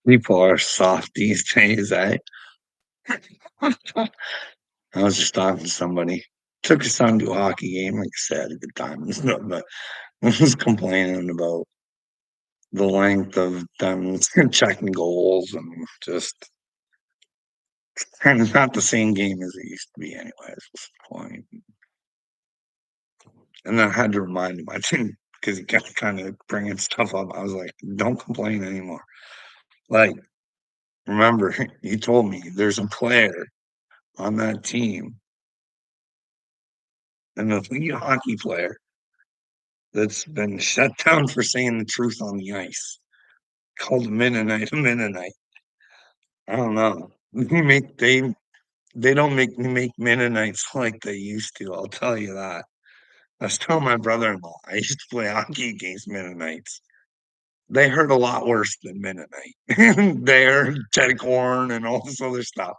People are soft these days, I was just talking to somebody. Took his son to a hockey game, like I said, a good time and stuff, but I was complaining about the length of them checking goals and just kind of not the same game as it used to be anyways, was the point. And then I had to remind him, I didn't, because he kept kind of bringing stuff up. I was like, don't complain anymore. Like, remember, he told me there's a player on that team, and a lead hockey player that's been shut down for saying the truth on the ice. Called a Mennonite a Mennonite. I don't know. They don't make Mennonites like they used to. I'll tell you that. I was telling my brother-in-law I used to play hockey against Mennonites. They hurt a lot worse than Mennonite. They heard Ted Corn and all this other stuff,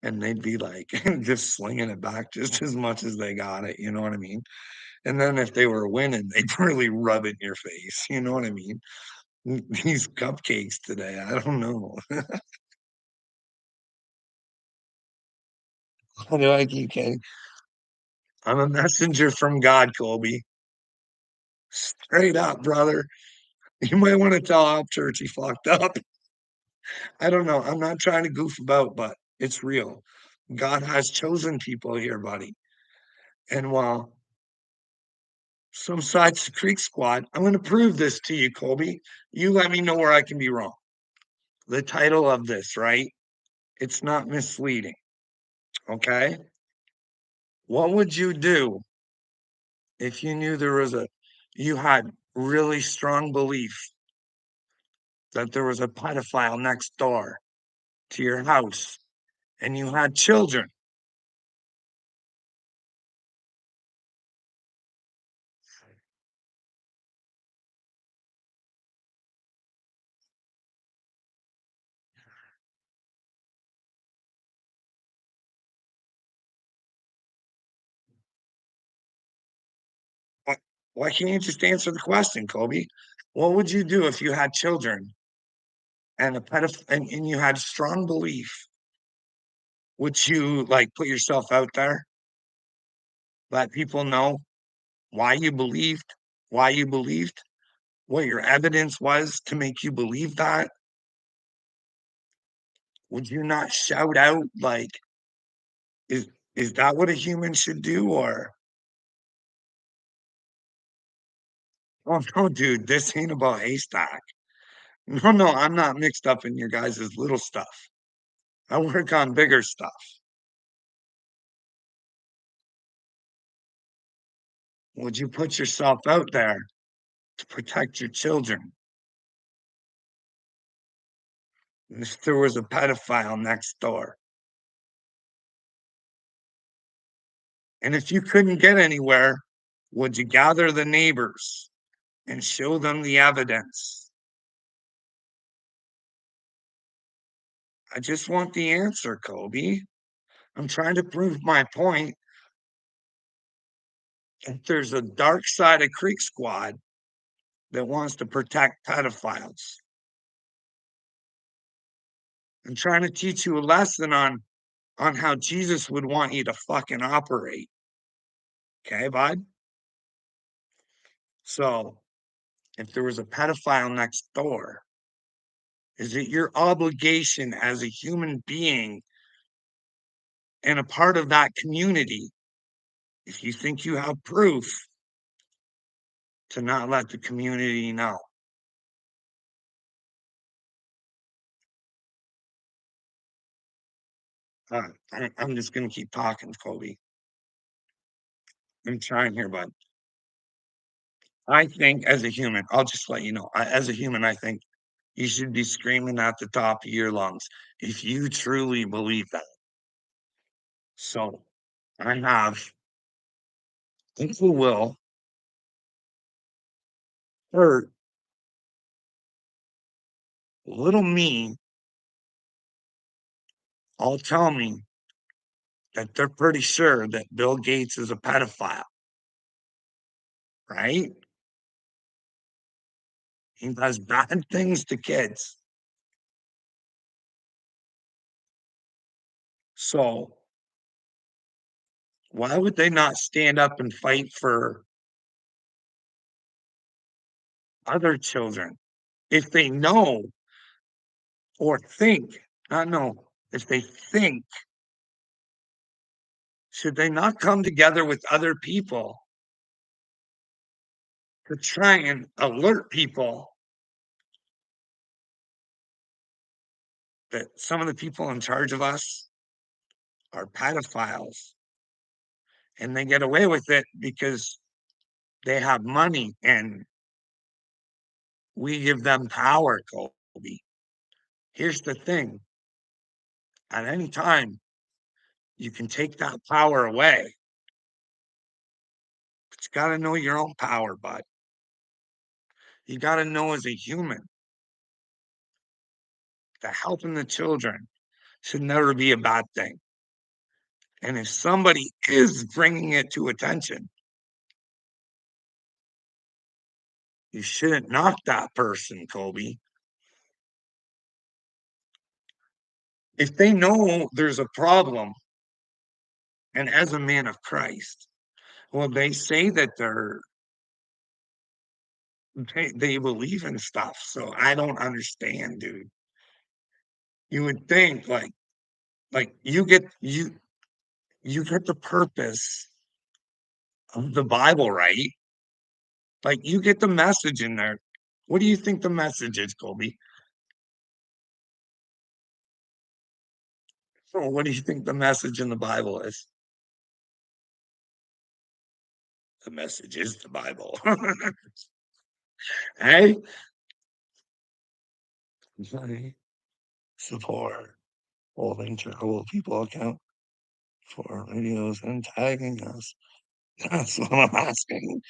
and they'd be like just slinging it back just as much as they got it. You know what I mean? And then if they were winning, they'd really rub it in your face. You know what I mean? These cupcakes today, I don't know. How do I keep kidding? I'm a messenger from God, Colby. Straight up, brother. You might want to tell Op Church he fucked up. I don't know. I'm not trying to goof about, but it's real. God has chosen people here, buddy. And while some sides the Creek Squad, I'm going to prove this to you, Colby. You let me know where I can be wrong. The title of this, right? It's not misleading. Okay. What would you do if you knew you had really strong belief that there was a pedophile next door to your house and you had children? Why, why can't you just answer the question, Kobe? What would you do if you had children and and you had strong belief? Would you like put yourself out there, let people know why you believed, why you believed, what your evidence was to make you believe that? Would you not shout out like, is is that what a human should do? Or oh no, dude, this ain't about haystack. No, no, I'm not mixed up in your guys' little stuff. I work on bigger stuff. Would you put yourself out there to protect your children? If there was a pedophile next door, and if you couldn't get anywhere, would you gather the neighbors and show them the evidence? I just want the answer, Kobe. I'm trying to prove my point that there's a dark side of Creek Squad that wants to protect pedophiles. I'm trying to teach you a lesson on how Jesus would want you to fucking operate. Okay, bud? So if there was a pedophile next door, is it your obligation as a human being and a part of that community, if you think you have proof, to not let the community know? I'm just going to keep talking, Kobe. I'm trying here, bud. I think as a human, I'll just let you know, as a human, I think you should be screaming at the top of your lungs if you truly believe that. So I have, people will hurt little me, all tell me that they're pretty sure that Bill Gates is a pedophile, right? He does bad things to kids. So why would they not stand up and fight for other children if they know or think, not know, if they think, should they not come together with other people to try and alert people that some of the people in charge of us are pedophiles and they get away with it because they have money and we give them power, Colby. Here's the thing, at any time, you can take that power away, but you got to know your own power, bud. You got to know as a human that helping the children should never be a bad thing. And if somebody is bringing it to attention, you shouldn't knock that person, Colby. If they know there's a problem, and as a man of Christ, well, they say that they believe in stuff. So I don't understand, dude. You would think like you get the purpose of the Bible, right? Like you get the message in there. What do you think the message is, Colby? So what do you think the message in the Bible is? The message is the Bible. Hey, sorry. Support holding terrible people account for videos and tagging us. That's what I'm asking.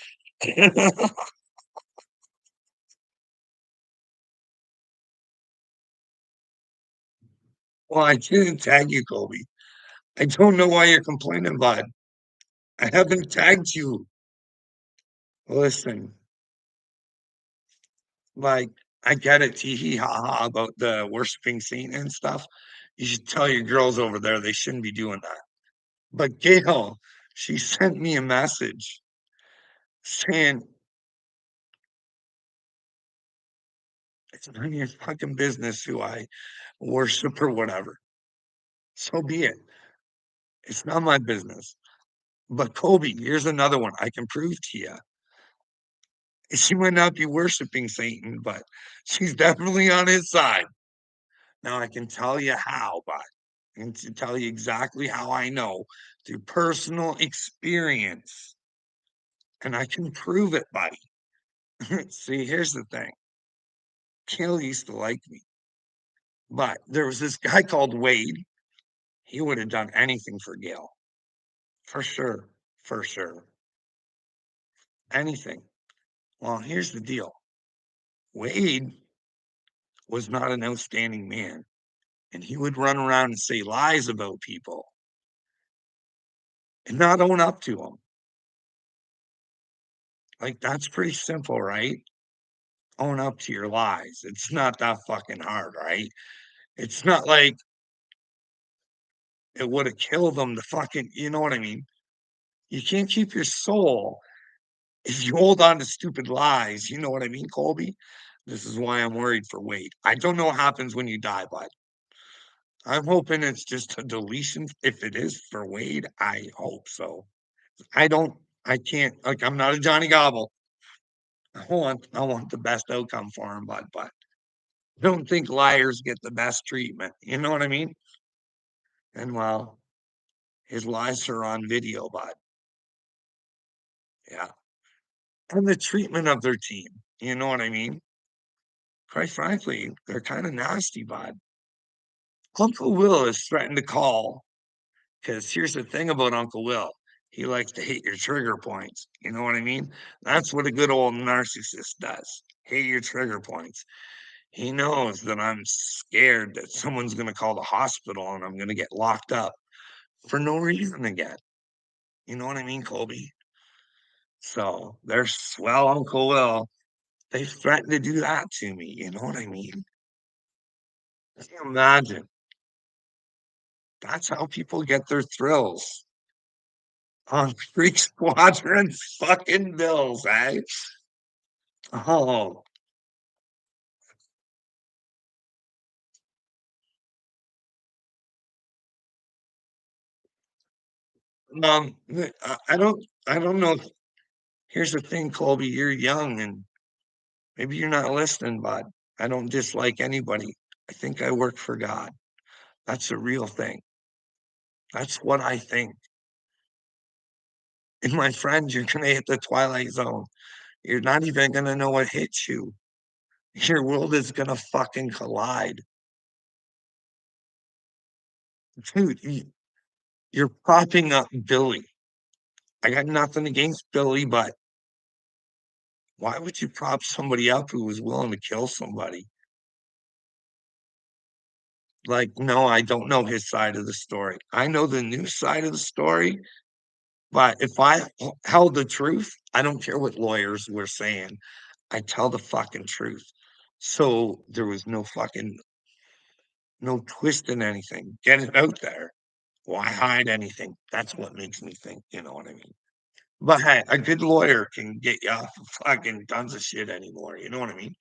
Well, I didn't tag you, Colby. I don't know why you're complaining, bud. I haven't tagged you. Listen, like, I get it, tee hee ha ha about the worshiping Satan and stuff. You should tell your girls over there they shouldn't be doing that. But Gail, she sent me a message saying, it's none of your fucking business who I worship or whatever. So be it. It's not my business. But Colby, here's another one I can prove to you. She might not be worshiping Satan, but she's definitely on his side. Now I can tell you how, but and to tell you exactly how I know through personal experience. And I can prove it, buddy. See, here's the thing. Kale used to like me, but there was this guy called Wade. He would have done anything for Gail. For sure. For sure. Anything. Well, here's the deal. Wade was not an outstanding man, and he would run around and say lies about people and not own up to them. Like, that's pretty simple, right? Own up to your lies. It's not that fucking hard, right? It's not like it would have killed them to fucking, you know what I mean? You can't keep your soul if you hold on to stupid lies. You know what I mean, Colby? This is why I'm worried for Wade. I don't know what happens when you die, but I'm hoping it's just a deletion. If it is for Wade, I hope so. I don't, I can't, like, I'm not a Johnny Gobble. I want the best outcome for him, but I don't think liars get the best treatment. You know what I mean? And well, his lies are on video, but yeah. And the treatment of their team. You know what I mean? Quite frankly, they're kind of nasty, bud. Uncle Will is threatened to call because here's the thing about Uncle Will. He likes to hit your trigger points. You know what I mean? That's what a good old narcissist does. Hit your trigger points. He knows that I'm scared that someone's going to call the hospital and I'm going to get locked up for no reason again. You know what I mean, Colby? So they're swell, Uncle Will. They threatened to do that to me. You know what I mean? Can you imagine? That's how people get their thrills on Freak Squadron fucking bills, eh? Oh, I don't know. Here's the thing, Colby, you're young and maybe you're not listening, but I don't dislike anybody. I think I work for God. That's the real thing. That's what I think. And my friend, you're gonna hit the twilight zone. You're not even gonna know what hits you. Your world is gonna fucking collide. Dude, you're propping up Billy. I got nothing against Billy, but why would you prop somebody up who was willing to kill somebody? Like, no, I don't know his side of the story. I know the new side of the story, but if I held the truth, I don't care what lawyers were saying. I tell the fucking truth. So there was no twist in anything. Get it out there. Why hide anything? That's what makes me think, you know what I mean? But hey, a good lawyer can get you off of fucking tons of shit anymore. You know what I mean?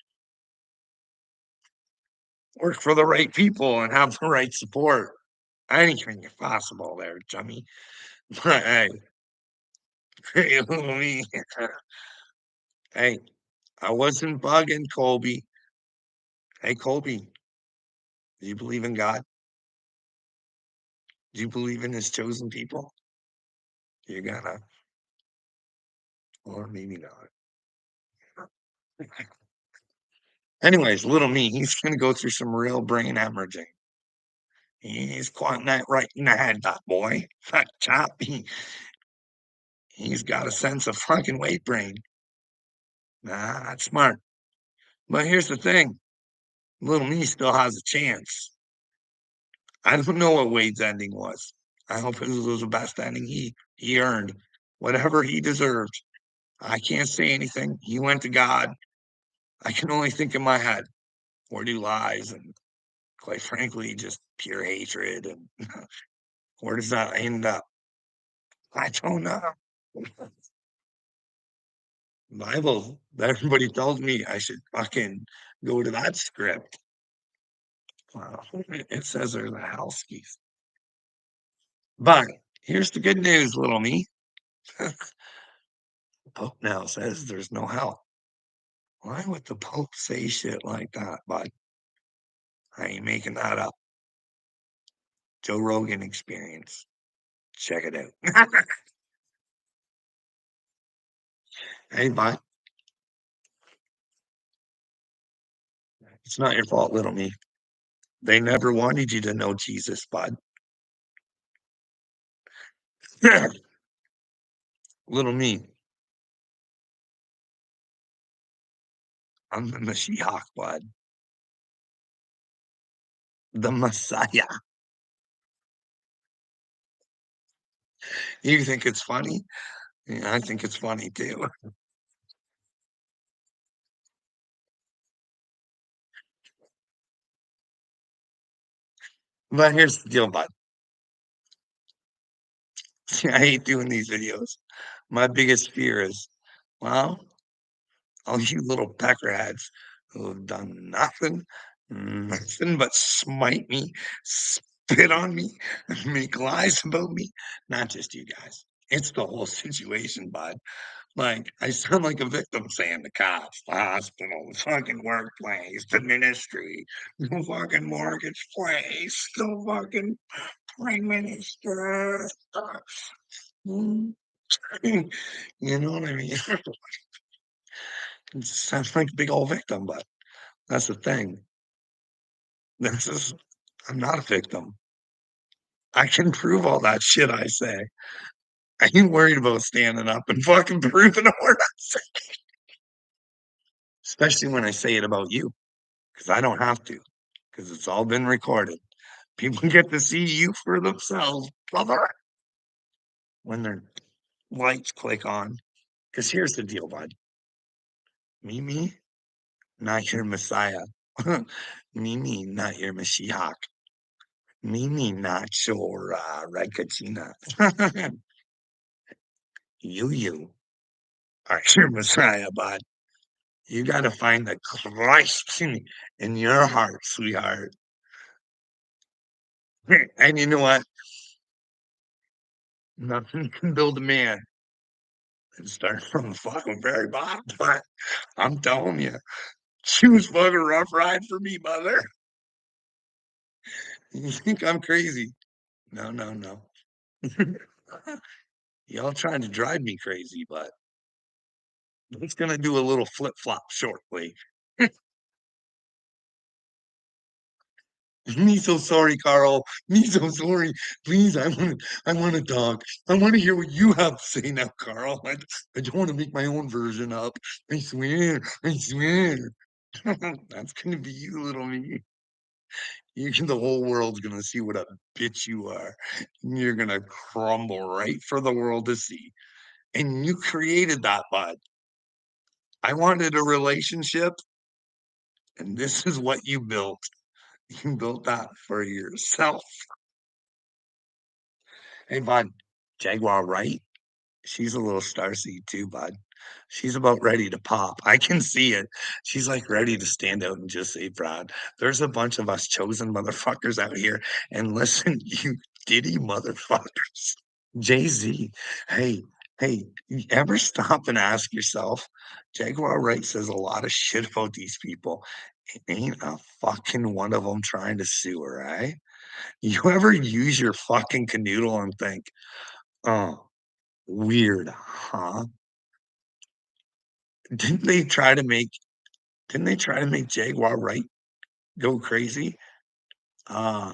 Work for the right people and have the right support. Anything is possible there, Jimmy. But hey, me, hey, I wasn't bugging Colby. Hey, Colby, do you believe in God? Do you believe in his chosen people? You're gonna, or maybe not. Anyways, little me, he's gonna go through some real brain hemorrhaging. He's caught that right in the head, that boy. That chap, he's got a sense of fucking weight brain. Nah, that's smart. But here's the thing, little me still has a chance. I don't know what Wade's ending was. I hope it was the best ending he earned, whatever he deserved. I can't say anything. He went to God. I can only think in my head or do lies and quite frankly just pure hatred. And where does that end up? I don't know. Bible. Everybody tells me I should fucking go to that script. It says there's a house keys. But here's the good news, little me. Pope now says there's no hell. Why would the Pope say shit like that? But I ain't making that up. Joe Rogan experience. Check it out. Hey, bud. It's not your fault, little me. They never wanted you to know Jesus, bud. Little me. I'm the Mashiach, bud. The Messiah. You think it's funny? Yeah, I think it's funny too. But here's the deal, bud. I hate doing these videos. My biggest fear is, well, all you little peckerheads who have done nothing but smite me, spit on me, make lies about me. Not just you guys. It's the whole situation, bud. Like, I sound like a victim saying the cops, the hospital, the fucking workplace, the ministry, the fucking mortgage place, the fucking prime minister. You know what I mean? It sounds like a big old victim, but that's the thing. This is, I'm not a victim. I can prove all that shit I say. I ain't worried about standing up and fucking proving a word I say, especially when I say it about you, because I don't have to, because it's all been recorded. People get to see you for themselves, brother, when their lights click on. Because here's the deal, bud. Me, not your Messiah. Me, not your Mashiach. Mimi Nacho Regina. You are your Messiah, bud. You got to find the Christ in your heart, sweetheart. And you know what? Nothing can build a man and start from the fucking very bottom. But I'm telling you, she was fucking rough ride for me, mother. You think I'm crazy? No, no, no. Y'all trying to drive me crazy, but it's gonna do a little flip flop shortly. Me so sorry, Carl. Me so sorry. Please, I want to talk. I want to hear what you have to say now, Carl. I don't want to make my own version up. I swear. I swear. That's gonna be you, little me. The whole world's gonna see what a bitch you are. And you're gonna crumble right for the world to see. And you created that, bud. I wanted a relationship, and this is what you built. You built that for yourself. Hey, bud, Jaguar, right? She's a little starseed too, bud. She's about ready to pop. I can see it. She's like ready to stand out and just say, Brad, there's a bunch of us chosen motherfuckers out here. And listen, you giddy motherfuckers. Jay-Z, hey, hey, you ever stop and ask yourself, Jaguar Wright says a lot of shit about these people. Ain't a fucking one of them trying to sue her, eh? You ever use your fucking canoodle and think, oh, weird, huh? Didn't they try to make didn't they try to make Jaguar Wright go crazy? Uh,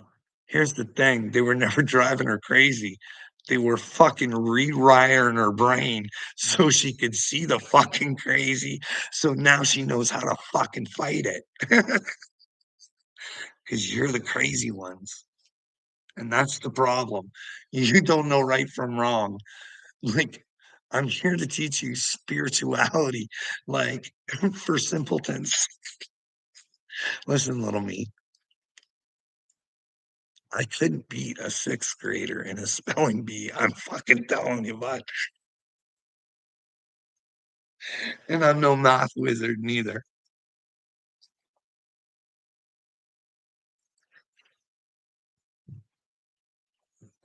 Here's the thing, they were never driving her crazy. They were fucking rewiring her brain so she could see the fucking crazy. So now she knows how to fucking fight it. Because you're the crazy ones. And that's the problem. You don't know right from wrong. Like, I'm here to teach you spirituality, like for simpletons. Listen, little me, I couldn't beat a sixth grader in a spelling bee. I'm fucking telling you what. And I'm no math wizard neither.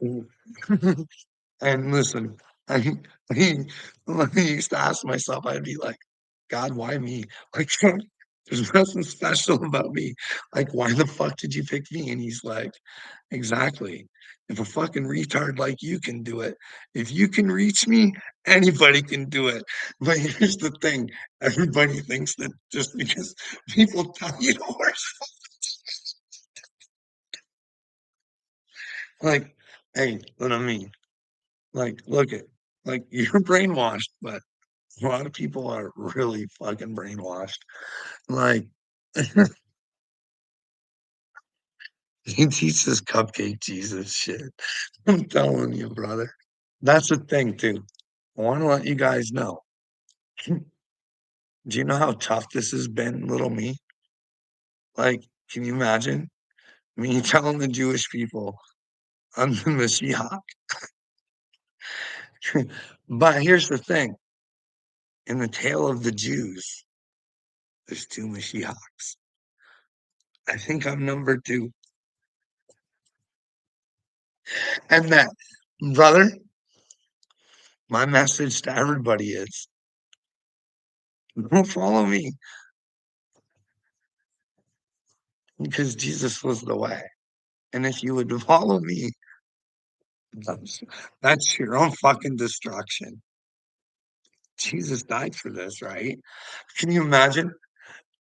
And listen, I, I, I used to ask myself, I'd be like, God, why me? Like, there's nothing special about me. Like, why the fuck did you pick me? And he's like, exactly. If a fucking retard like you can do it, if you can reach me, anybody can do it. But here's the thing, everybody thinks that just because people tell you to wear, like, hey, what I mean, like, look at, like, you're brainwashed, but a lot of people are really fucking brainwashed. Like, he teaches cupcake Jesus shit. I'm telling you, brother. That's the thing, too. I want to let you guys know. Do you know how tough this has been, little me? Like, can you imagine me telling the Jewish people I'm the Mashiach? But here's the thing, in the tale of the Jews, there's two Mashiachs. I think I'm number two. And that, brother, my message to everybody is don't follow me because Jesus was the way. And if you would follow me, that's, that's your own fucking destruction. Jesus died for this, right? Can you imagine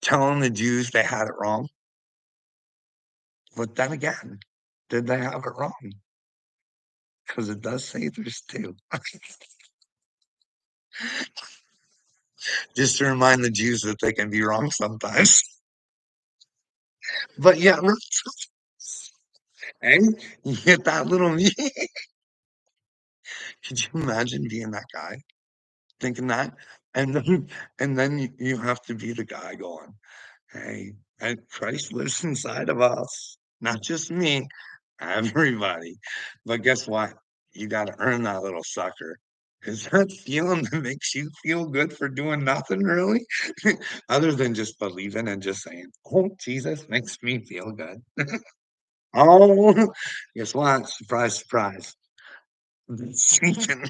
telling the Jews they had it wrong? But then again, did they have it wrong? Because it does say there's two. Just to remind the Jews that they can be wrong sometimes. But yeah, and you get that little me. Could you imagine being that guy, thinking that? And then you have to be the guy going, hey, and Christ lives inside of us, not just me. everybody. But guess what? You got to earn that little sucker. Is that feeling that makes you feel good for doing nothing really? Other than just believing and just saying, oh, Jesus makes me feel good. Oh, guess what? Surprise, surprise. Satan,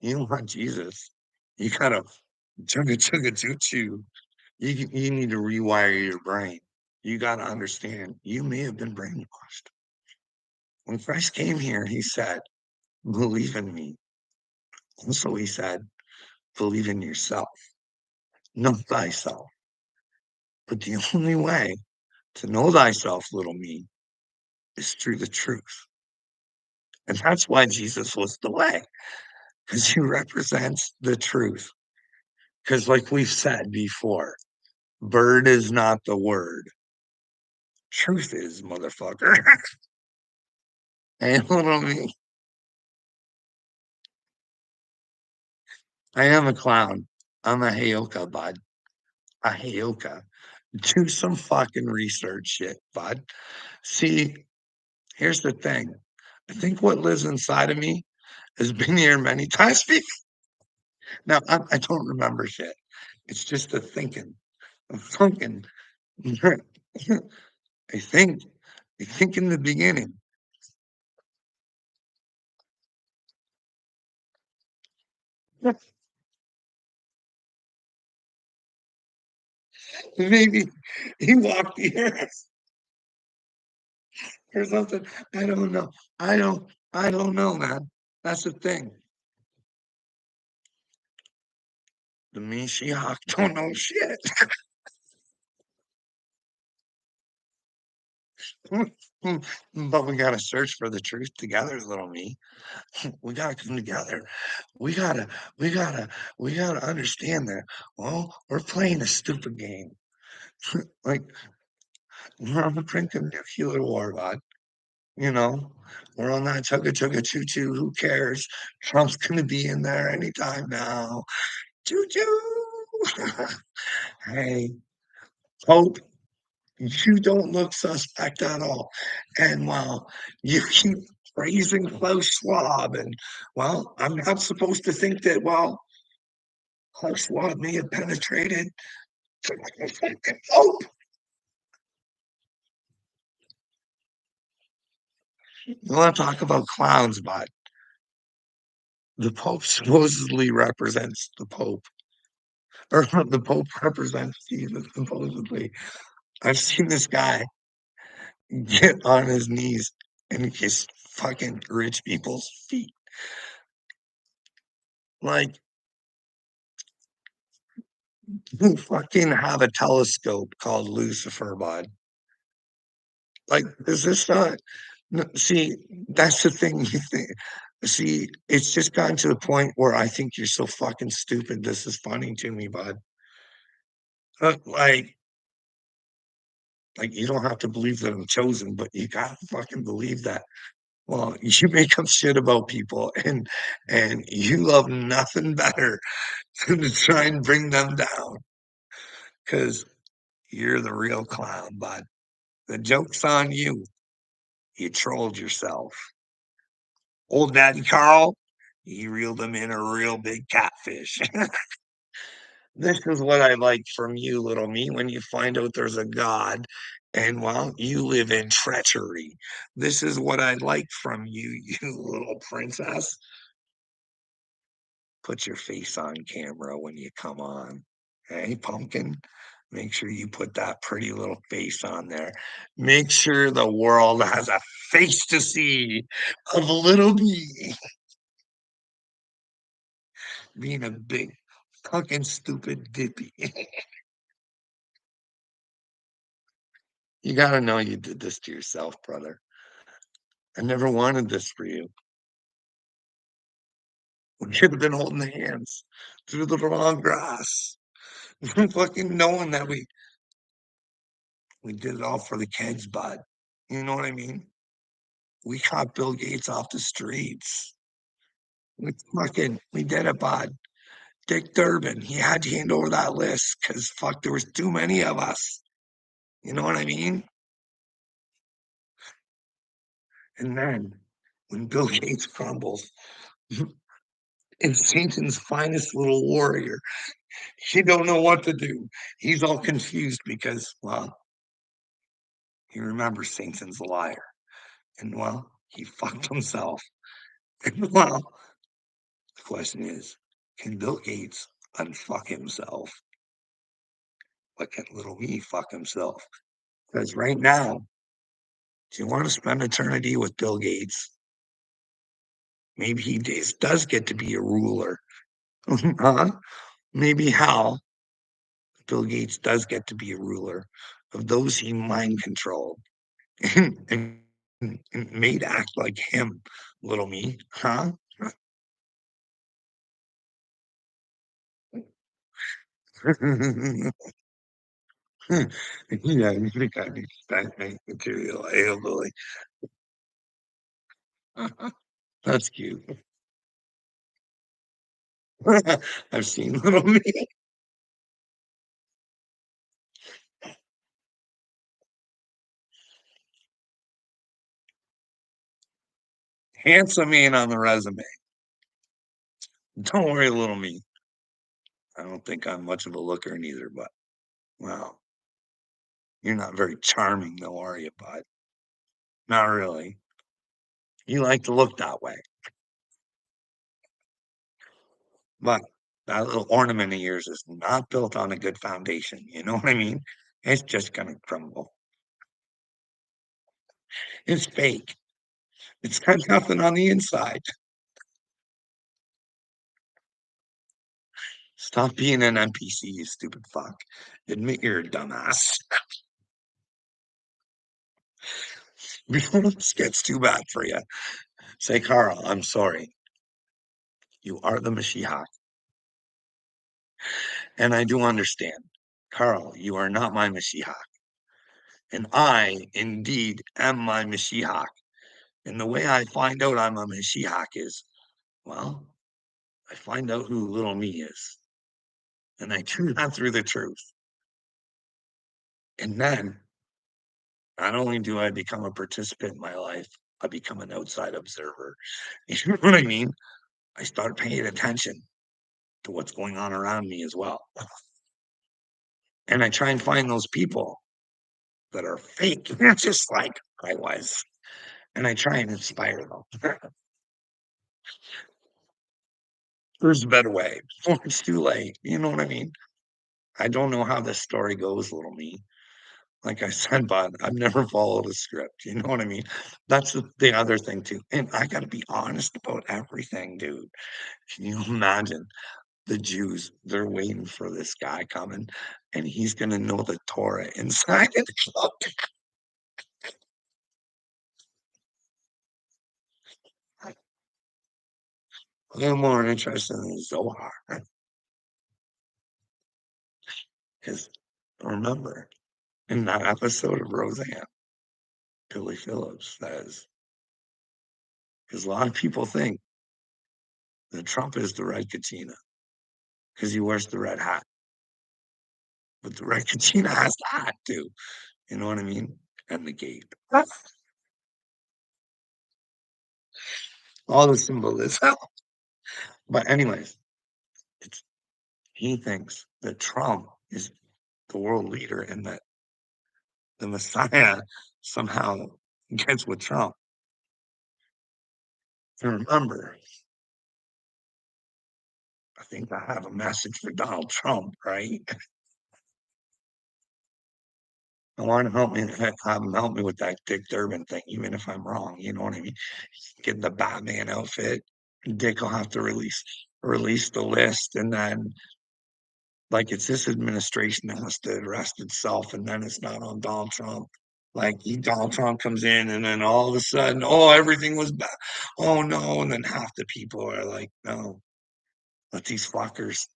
you want Jesus. You gotta chugga chugga choo choo. You need to rewire your brain. You gotta understand, you may have been brainwashed. When Christ came here, he said, believe in me. Also, he said, believe in yourself, know thyself. But the only way to know thyself, little me, is through the truth. And that's why Jesus was the way, because he represents the truth. Because, like we've said before, bird is not the word. Truth is, motherfucker. And little me, I am a clown. I'm a Heyoka, bud. A Heyoka. Do some fucking research shit, bud. See, here's the thing. I think what lives inside of me has been here many times before. Now, I don't remember shit. It's just the thinking. I'm thinking. I think. I think in the beginning. Maybe he walked the earth or something. I don't know. I don't know, man. That's the thing. The Mashiach don't know shit. But we gotta search for the truth together, little me. We gotta come together. We gotta, we gotta, we gotta understand that. Well, we're playing a stupid game. Like we're on the brink of nuclear war, bud. You know, we're on that chugga chugga choo choo. Who cares? Trump's gonna be in there anytime now. Choo choo. Hey, hope you don't look suspect at all. And while you keep praising Klaus Schwab, and well, I'm not supposed to think that, well, Klaus Schwab may have penetrated. Oh, you want to talk about clowns, but the Pope supposedly represents the Pope, or the Pope represents Jesus, supposedly. I've seen this guy get on his knees and kiss fucking rich people's feet. Like, who fucking have a telescope called Lucifer, bud? Like, is this not? See, that's the thing. You think, see, it's just gotten to the point where I think you're so fucking stupid. This is funny to me, bud. Like you don't have to believe that I'm chosen, but you gotta fucking believe that. Well, you make up shit about people, and you love nothing better than to try and bring them down because you're the real clown, bud. The joke's on you. You trolled yourself. Old Daddy Carl, he reeled him in a real big catfish. This is what I like from you, little me, when you find out there's a God and, well, you live in treachery. This is what I like from you, you little princess. Put your face on camera when you come on. Hey, pumpkin, make sure you put that pretty little face on there. Make sure the world has a face to see of little me being a big fucking stupid dippy. You gotta know you did this to yourself, brother. I never wanted this for you. We should have been holding hands through the long grass, fucking knowing that we did it all for the kids, bud. You know what I mean? We caught Bill Gates off the streets. We did it, bud. Dick Durbin, he had to hand over that list because fuck, there was too many of us. You know what I mean? And then when Bill Gates crumbles, and Satan's finest little warrior, he don't know what to do. He's all confused because, well, he remembers Satan's a liar. And, well, he fucked himself. And, well, the question is, can Bill Gates unfuck himself? But can little me fuck himself? Because right now, do you want to spend eternity with Bill Gates? Maybe he does get to be a ruler. Huh? Maybe Hal, Bill Gates does get to be a ruler of those he mind controlled and made act like him, little me, huh? Yeah, you think I need spank bank material. Oh boy. That's cute. I've seen little me. Handsome man on the resume. Don't worry, little me. I don't think I'm much of a looker neither, but well, you're not very charming though, are you, bud? Not really. You like to look that way. But that little ornament of yours is not built on a good foundation. You know what I mean? It's just gonna crumble. It's fake. It's got nothing on the inside. Stop being an NPC, you stupid fuck. Admit you're a dumbass. Before this gets too bad for you, say, Carl, I'm sorry. You are the Mashiach. And I do understand. Carl, you are not my Mashiach. And I indeed am my Mashiach. And the way I find out I'm a Mashiach is, well, I find out who little me is. And I turn that through the truth. And then not only do I become a participant in my life, I become an outside observer. You know what I mean? I start paying attention to what's going on around me as well. And I try and find those people that are fake, just like I was. And I try and inspire them. There's a better way before it's too late. You know what I mean? I don't know how this story goes, little me. Like I said, but I've never followed a script. You know what I mean? That's the other thing too. And I got to be honest about everything, dude. Can you imagine the Jews? They're waiting for this guy coming, and he's gonna know the Torah inside and out. They're more interested in the Zohar because remember in that episode of Roseanne, Billy Phillips says, because a lot of people think that Trump is the red Katina because he wears the red hat, but the red Katina has the hat too. You know what I mean? And the gate. All the symbolism. But anyways, it's he thinks that Trump is the world leader and that the Messiah somehow gets with Trump. And remember, I think I have a message for Donald Trump, right? I want to have him help me with that Dick Durbin thing, even if I'm wrong. You know what I mean? Get the Batman outfit. Dick will have to release the list, and then like it's this administration that has to arrest itself, and then it's not on Donald Trump. Like Donald Trump comes in, and then all of a sudden, oh, everything was bad. Oh no, and then half the people are like, no, let these fuckers.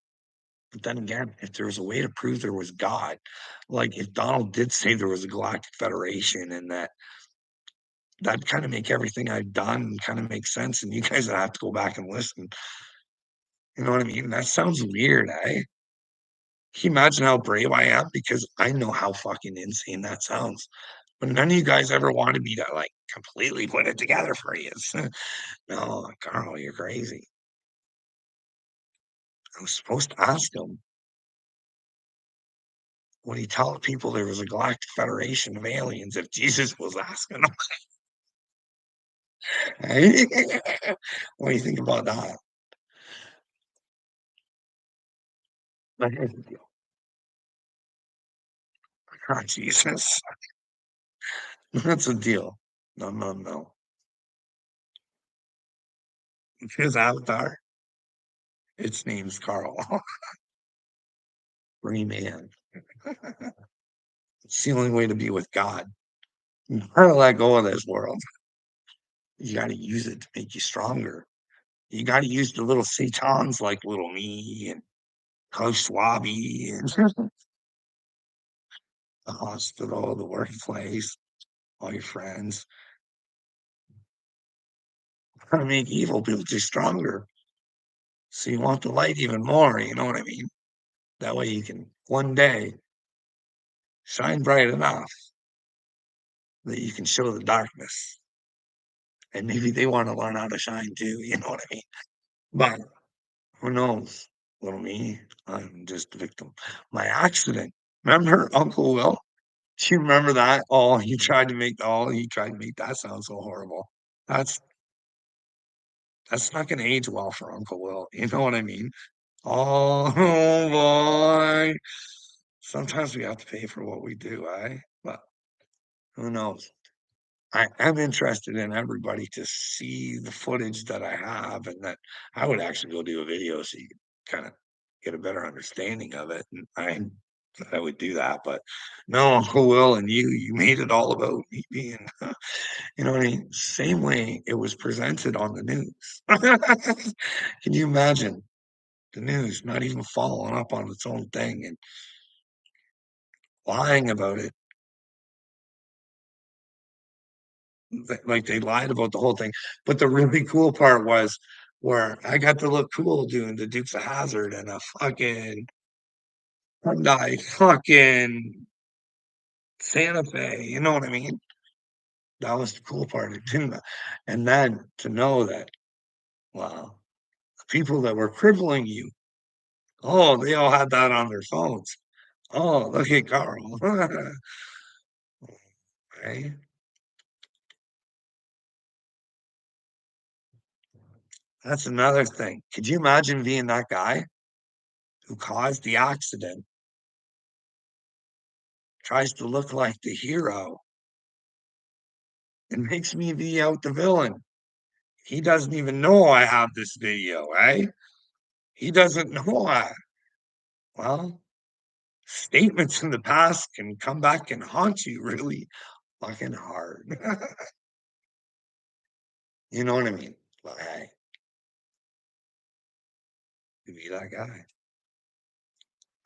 But then again, if there was a way to prove there was God, like if Donald did say there was a galactic federation and that kind of make everything I've done kind of make sense, and you guys would have to go back and listen. You know what I mean? That sounds weird, eh? Can you imagine how brave I am? Because I know how fucking insane that sounds. But none of you guys ever wanted me to like completely put it together for you. No, Carl, you're crazy. I was supposed to ask him when he told people there was a galactic federation of aliens if Jesus was asking them. What do you think about that? But here's the deal. Oh, Jesus. That's a deal. No, no, no. His avatar, its name's Carl. Free man. It's the only way to be with God. You gotta let go of this world. You gotta use it to make you stronger. You gotta use the little satans like little me and Klaus Schwabi and the hospital, the workplace, all your friends. Trying to make evil people just stronger. So you want the light even more, you know what I mean? That way you can one day shine bright enough that you can show the darkness. And maybe they want to learn how to shine too, you know what I mean? But who knows? Little me, I'm just a victim. My accident. Remember Uncle Will? Do you remember that? He tried to make that sound so horrible. That's that's not gonna age well for Uncle Will. You know what I mean? Oh boy. Sometimes we have to pay for what we do, eh? But who knows? I am interested in everybody to see the footage that I have, and that I would actually go do a video so you can kind of get a better understanding of it. And I would do that, but no, Uncle Will and you made it all about me being, you know what I mean? Same way it was presented on the news. Can you imagine the news not even following up on its own thing and lying about it? Like they lied about the whole thing. But the really cool part was where I got to look cool doing the Dukes of Hazard and a fucking Hyundai fucking Santa Fe. You know what I mean? That was the cool part of doing that. And then to know that, wow, the people that were crippling you, oh, they all had that on their phones. Oh, look at Carl. Right? That's another thing. Could you imagine being that guy who caused the accident, tries to look like the hero, and makes me be out the villain? He doesn't even know I have this video, eh? He doesn't know I. Well, statements in the past can come back and haunt you really fucking hard. You know what I mean? But hey, you be that guy.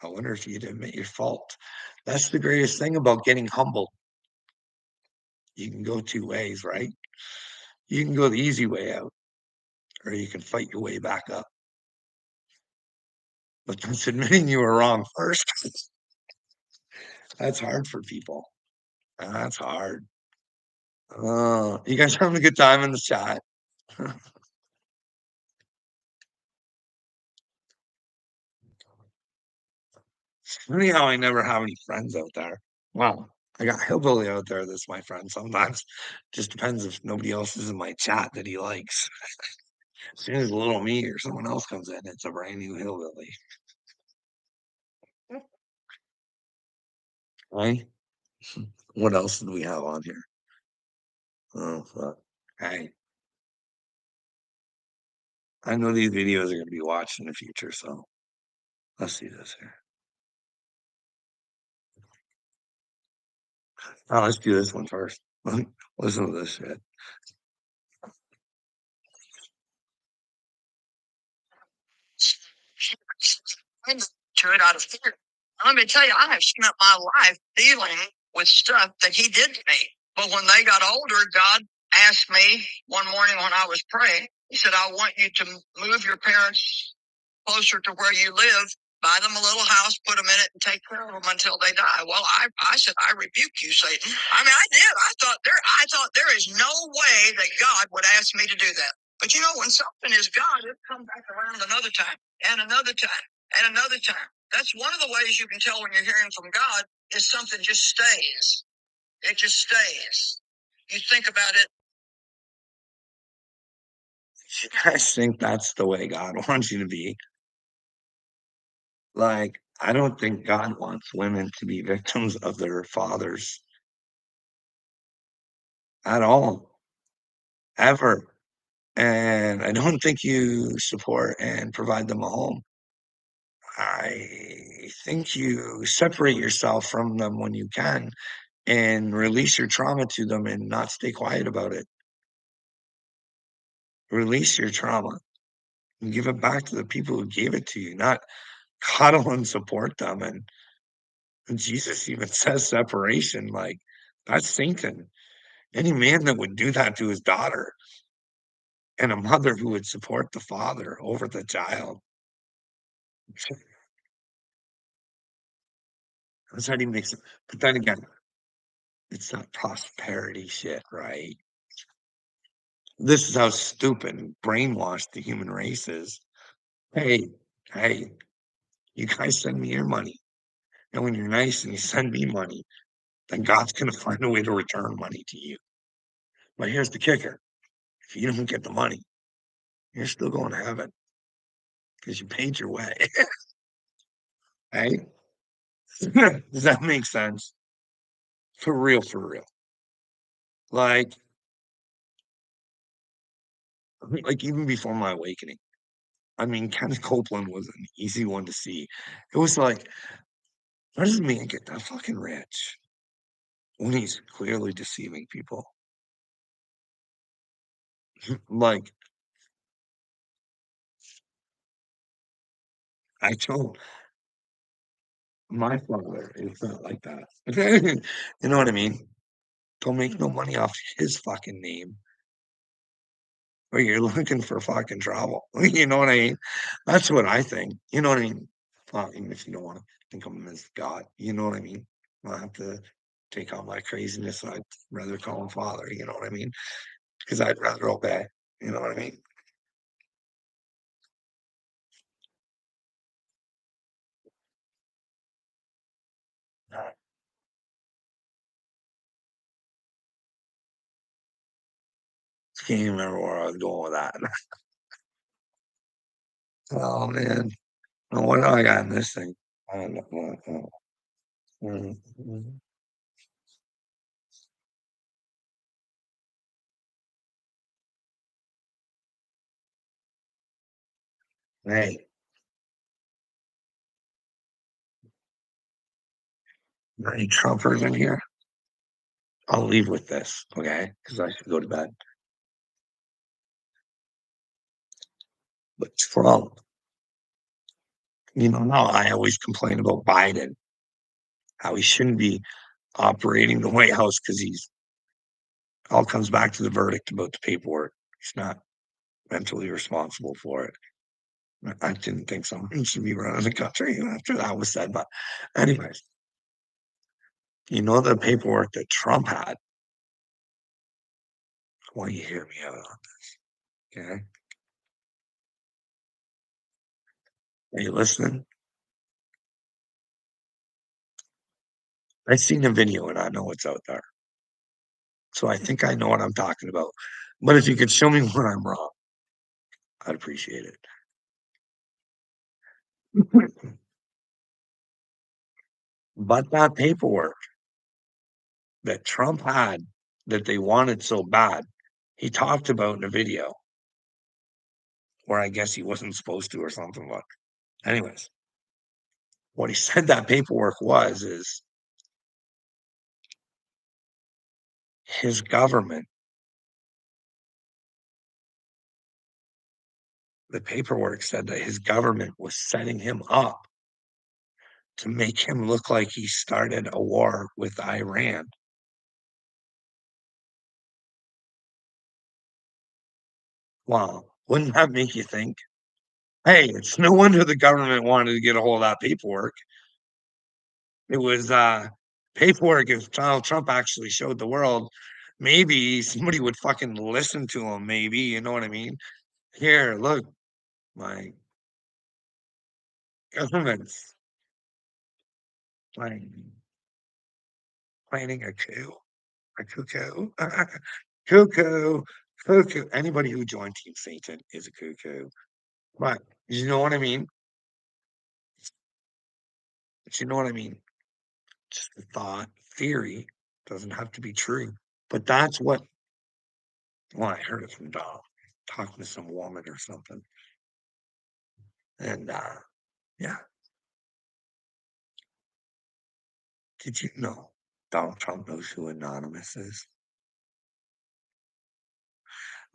I wonder if you'd admit your fault. That's the greatest thing about getting humbled. You can go two ways, right? You can go the easy way out, or you can fight your way back up. But that's admitting you were wrong first. That's hard for people. That's hard. You guys having a good time in the chat? Anyhow, I never have any friends out there. Well, I got Hillbilly out there that's my friend sometimes. Just depends if nobody else is in my chat that he likes. As soon as a little me or someone else comes in, it's a brand new Hillbilly. Right? What else do we have on here? Oh, fuck. Hey, I know these videos are going to be watched in the future, so let's see this here. Oh, let's do this one first. Listen to this shit. To it out of fear. Let me tell you, I have spent my life dealing with stuff that he did to me. But when they got older, God asked me one morning when I was praying, he said, I want you to move your parents closer to where you live buy them a little house, put them in it, and take care of them until they die. Well, I said, I rebuke you, Satan. I mean, I did. I thought there is no way that God would ask me to do that. But you know, when something is God, it comes back around another time and another time and another time. That's one of the ways you can tell when you're hearing from God is something just stays. It just stays. You think about it. You guys think that's the way God wants you to be? Like, I don't think God wants women to be victims of their fathers at all, ever. And I don't think you support and provide them a home. I think you separate yourself from them when you can and release your trauma to them and not stay quiet about it. Release your trauma and give it back to the people who gave it to you, not coddle and support them. And Jesus even says separation, like that's Satan. Any man that would do that to his daughter and a mother who would support the father over the child. That's how he makes it. But then again, it's that prosperity shit, right? This is how stupid and brainwashed the human race is. Hey, hey, you guys send me your money. And when you're nice and you send me money, then God's going to find a way to return money to you. But here's the kicker. If you don't get the money, you're still going to heaven because you paid your way. Hey, does that make sense? For real, for real. Like, like even before my awakening, I mean, Kenneth Copeland was an easy one to see. It was like, how does a man get that fucking rich when he's clearly deceiving people? Like, I told my father is not like that. You know what I mean? Don't make no money off his fucking name, or you're looking for fucking trouble. You know what I mean? That's what I think. You know what I mean? Well, even if you don't want to think of him as God, you know what I mean? I have to take out my craziness. I'd rather call him Father. You know what I mean? Because I'd rather obey. You know what I mean? I can't even remember where I was going with that. Oh man, what do I got in this thing? I don't know. Mhm. Hey, any Trumpers in here? I'll leave with this, okay? Because I should go to bed. But Trump, you know, now I always complain about Biden, how he shouldn't be operating the White House because he's all comes back to the verdict about the paperwork. He's not mentally responsible for it. I didn't think someone should be running the country after that was said. But, anyways, you know the paperwork that Trump had. Why you hear me out on this? Okay. Are you listening? I seen the video and I know what's out there. So I think I know what I'm talking about. But if you could show me where I'm wrong, I'd appreciate it. But that paperwork that Trump had that they wanted so bad, he talked about in a video where I guess he wasn't supposed to or something. But anyways, what he said that paperwork was is his government, the paperwork said that his government was setting him up to make him look like he started a war with Iran. Wow. Wouldn't that make you think? Hey, it's no wonder the government wanted to get a hold of that paperwork. It was, paperwork if Donald Trump actually showed the world, maybe somebody would fucking listen to him, maybe, you know what I mean? Here, look, my government's planning planning a coup, a cuckoo, cuckoo, cuckoo. Anybody who joined Team Satan is a cuckoo. But you know what I mean? But you know what I mean? Just a thought, theory doesn't have to be true. But that's what, well, I heard it from Donald talking to some woman or something. And yeah, did you know Donald Trump knows who Anonymous is?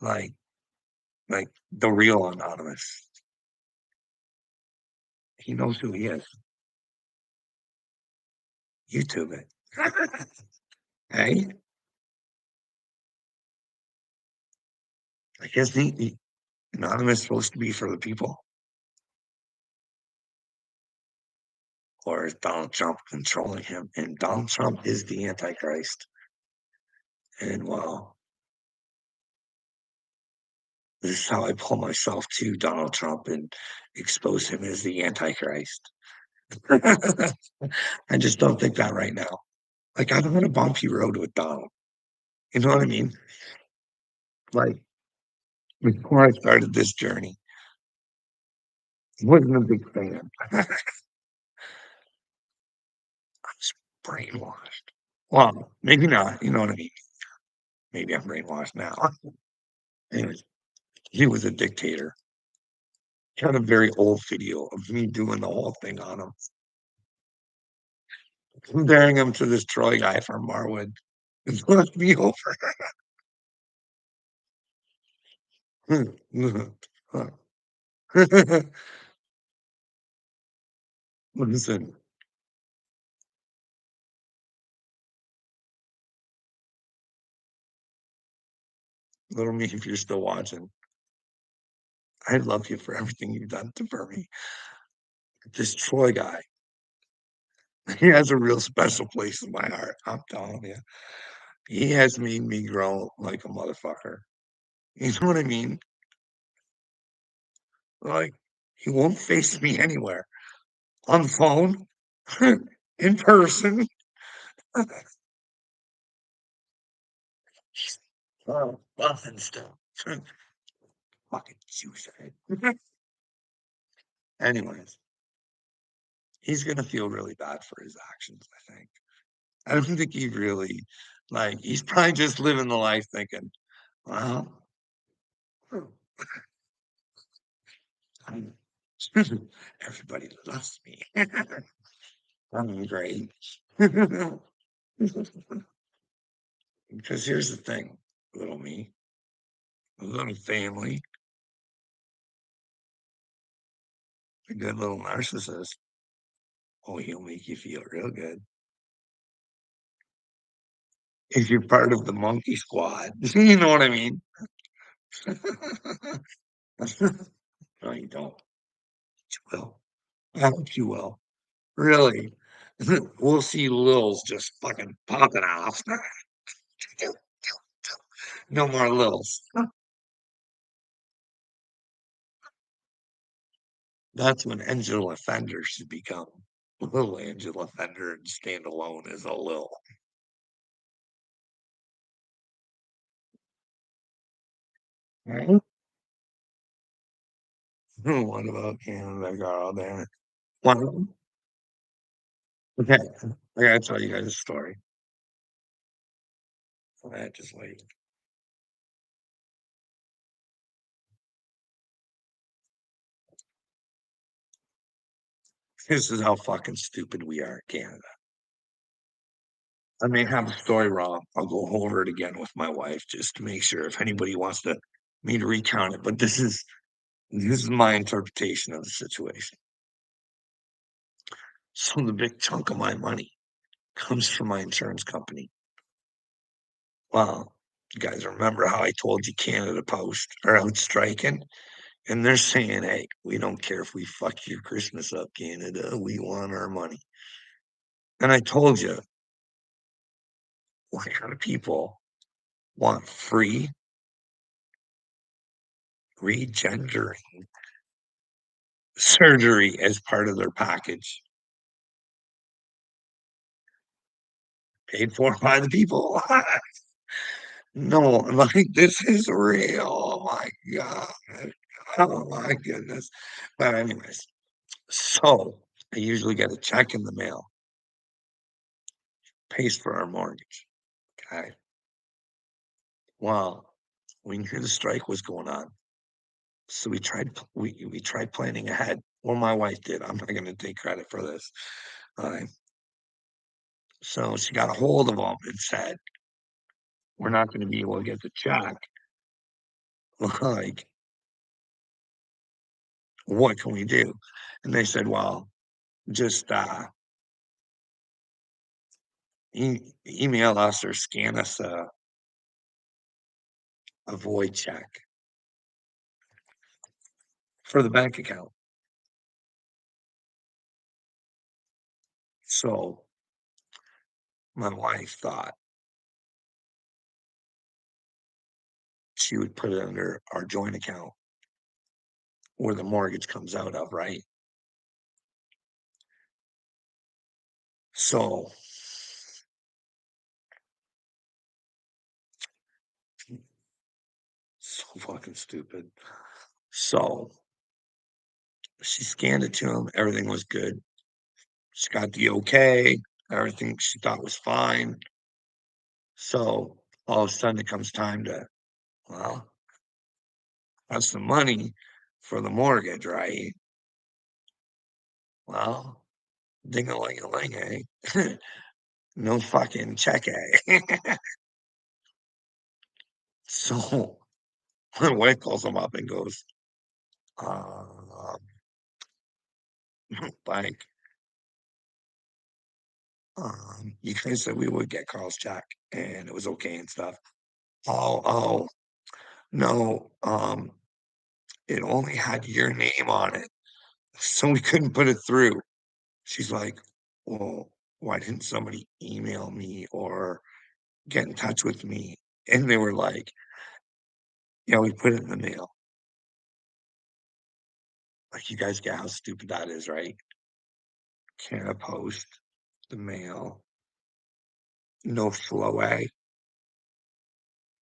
Like, like the real Anonymous. He knows who he is. YouTube it. Hey, I guess Anonymous supposed to be for the people, or is Donald Trump controlling him? And Donald Trump is the Antichrist. And well, this is how I pull myself to Donald Trump and expose him as the Antichrist. I just don't think that right now. Like, I'm on a bumpy road with Donald. You know what I mean? Like, before I started this journey, I wasn't a big fan. I was brainwashed. Well, maybe not. You know what I mean? Maybe I'm brainwashed now. Anyways, he was a dictator. He had a very old video of me doing the whole thing on him, comparing him to this Troy guy from Marwood. It fucked me over. Listen, little me, if you're still watching, I love you for everything you've done for me. This Troy guy, he has a real special place in my heart. I'm telling you, he has made me grow like a motherfucker. You know what I mean? Like, he won't face me anywhere on the phone, in person. Oh, nothing still. Fucking suicide. Anyways, he's gonna feel really bad for his actions, I think. I don't think he really like he's probably just living the life thinking, well, I'm everybody loves me. I'm great. Because here's the thing, little me, a little family, a good little narcissist. Oh, he'll make you feel real good. If you're part of the monkey squad, you know what I mean? No, you don't. You will. I hope you will. Really. We'll see Lils just fucking popping off. No more Lils. That's when Angela Fender should become little Angela Fender and stand alone as a Lil. Right? What about Canada girl there? One, okay, I gotta tell you guys a story. Just wait. This is how fucking stupid we are in Canada. I may have the story wrong. I'll go over it again with my wife just to make sure if anybody wants to me to recount it. But this is my interpretation of the situation. So the big chunk of my money comes from my insurance company. Well, you guys remember how I told you Canada Post are out striking? And they're saying, hey, we don't care if we fuck your Christmas up, Canada. We want our money. And I told you, what kind of people want free regendering surgery as part of their package, paid for by the people? No, like this is real. Oh my God. Oh my goodness. But anyways, so I usually get a check in the mail, pays for our mortgage. Okay. Well, we knew the strike was going on. So we tried planning ahead. Well, my wife did. I'm not gonna take credit for this. Alright. So she got a hold of them and said, we're not gonna be able to get the check. Like, what can we do? And they said, well, just email us or scan us a void check for the bank account. So my wife thought she would put it under our joint account where the mortgage comes out of, right? So so fucking stupid. So she scanned it to him. Everything was good. She got the okay. Everything she thought was fine. So all of a sudden it comes time to, well, that's the money for the mortgage, right? Well, ding-a-ling-a-ling, eh? No fucking check, eh? So my wife calls him up and goes, um, like, you guys said we would get Carl's check and it was okay and stuff. Oh, no, it only had your name on it, so we couldn't put it through. She's like, well, why didn't somebody email me or get in touch with me? And they were like, yeah, we put it in the mail. Like, you guys get how stupid that is, right? Canada Post, the mail, no flow A,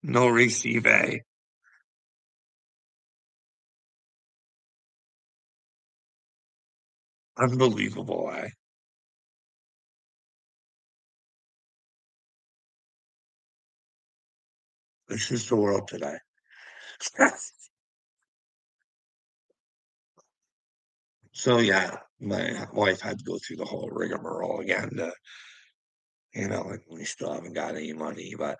no receive A. Unbelievable, eh? This is the world today. So yeah, my wife had to go through the whole rigmarole again to, and we still haven't got any money, but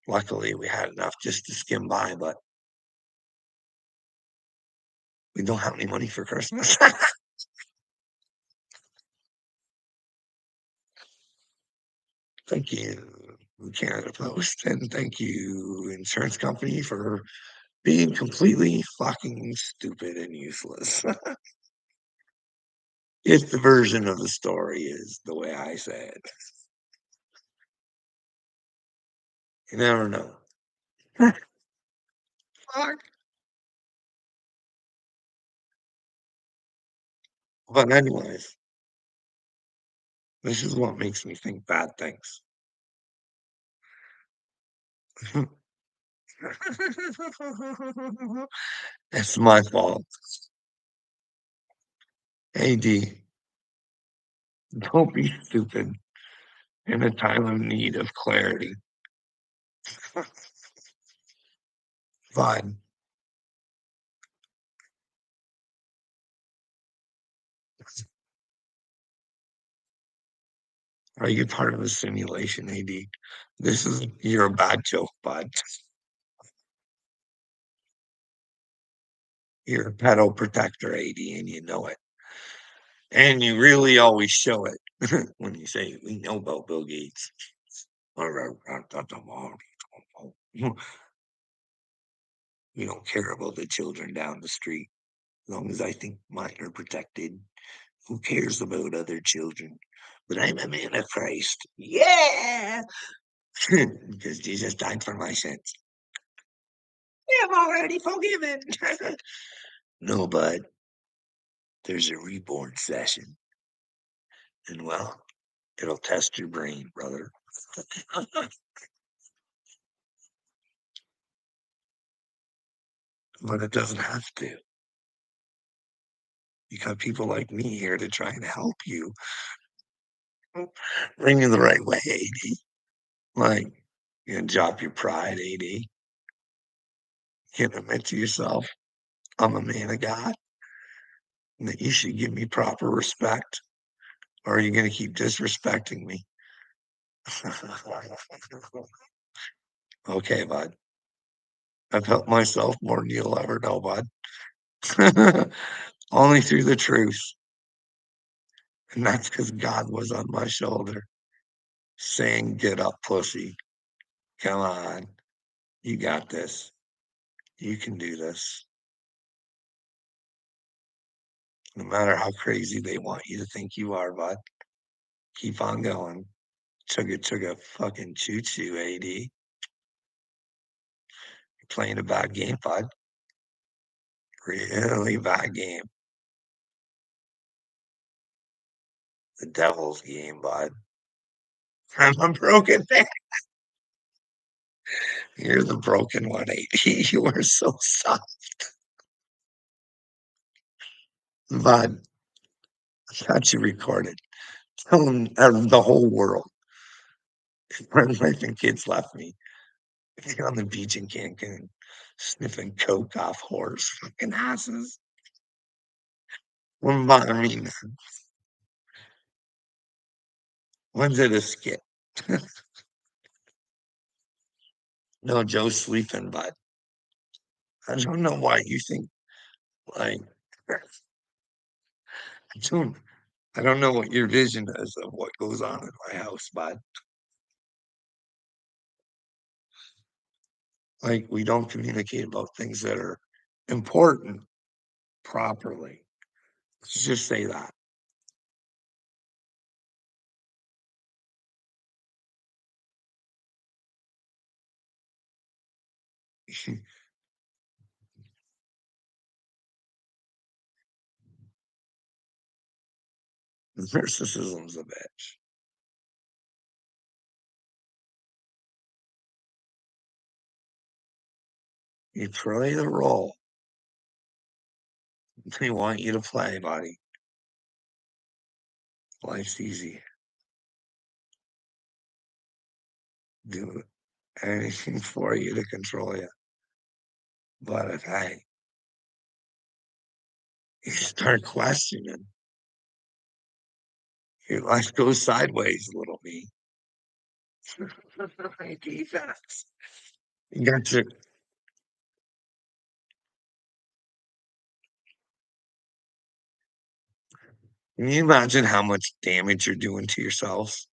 luckily we had enough just to skim by, but we don't have any money for Christmas. Thank you, Canada Post, and thank you, insurance company, for being completely fucking stupid and useless. If the version of the story is the way I say it. You never know. Fuck. But anyways, this is what makes me think bad things. It's my fault. AD, don't be stupid in a time of need of clarity. Fine. Are you part of a simulation, AD? You're a bad joke, bud. You're a pedo protector, AD, and you know it. And you really always show it when you say, we know about Bill Gates. We don't care about the children down the street. As long as I think mine are protected, who cares about other children? But I'm a man of Christ. Yeah! Because Jesus died for my sins. I'm already forgiven. No, bud, there's a reborn session. And well, it'll test your brain, brother. But it doesn't have to. You got people like me here to try and help you bring you the right way, AD. Like, you know, drop your pride, AD. You can admit to yourself, I'm a man of God, and that you should give me proper respect, or are you going to keep disrespecting me? Okay, bud. I've helped myself more than you'll ever know, bud. Only through the truth. And that's because God was on my shoulder saying, get up, pussy. Come on. You got this. You can do this. No matter how crazy they want you to think you are, bud. Keep on going. Chugga chugga fucking choo choo, AD. You're playing a bad game, bud. Really bad game. The devil's game, bud. I'm a broken man. You're the broken one, AD. You are so soft. Bud, I got you recorded. Tell them the whole world. My wife and kids left me on the beach in Cancun, sniffing coke off horse fucking asses. Wouldn't bother me, man. When's it a skit? No, Joe's sleeping, but I don't know why you think like I don't I don't know what your vision is of what goes on in my house, but like we don't communicate about things that are important properly. Let's just say that. Narcissism's a bitch. You play the role they want you to play, buddy. Life's easy. Do anything for you to control you. But if you start questioning, your life goes sideways, little me. Defense. You got to. Can you imagine how much damage you're doing to yourselves?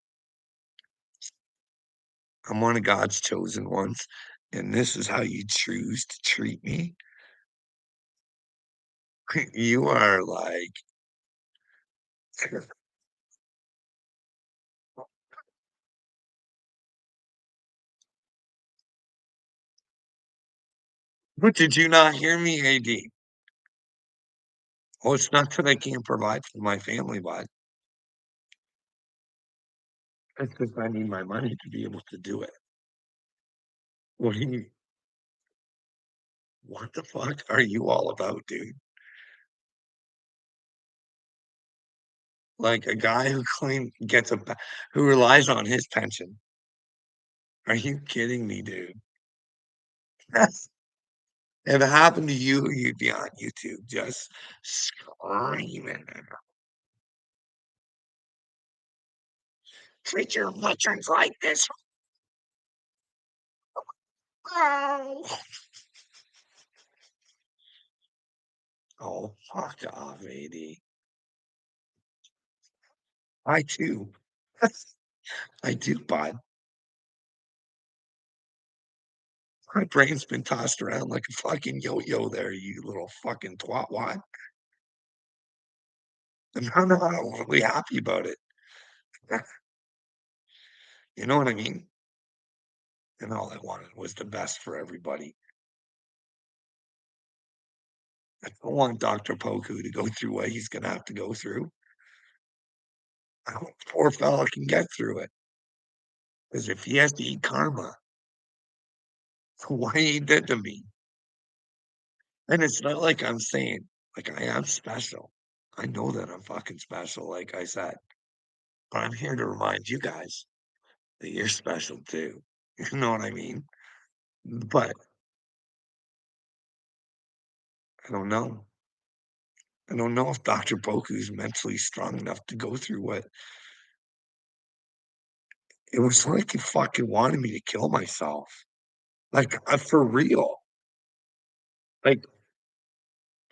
I'm one of God's chosen ones, and this is how you choose to treat me. You are like, what did you not hear me, AD? Oh, it's not that I can't provide for my family, but it's because I need my money to be able to do it. What do you, what the fuck are you all about, dude? Like a guy who who relies on his pension. Are you kidding me, dude? That's if it happened to you, you'd be on YouTube just screaming. Treat your veterans like this. Oh, oh fuck off, AD. I too. I do, bud. My brain's been tossed around like a fucking yo-yo there, you little fucking twat-wad. And I'm not really happy about it. You know what I mean? And all I wanted was the best for everybody. I don't want Dr. Poku to go through what he's gonna have to go through. I hope the poor fella can get through it. Because if he has to eat karma for what he did to me, and it's not like I'm saying, like, I am special. I know that I'm fucking special, like I said, but I'm here to remind you guys that you're special too. You know what I mean? But I don't know. I don't know if Dr. Boku is mentally strong enough to go through what it was like he fucking wanted me to kill myself. Like, for real. Like,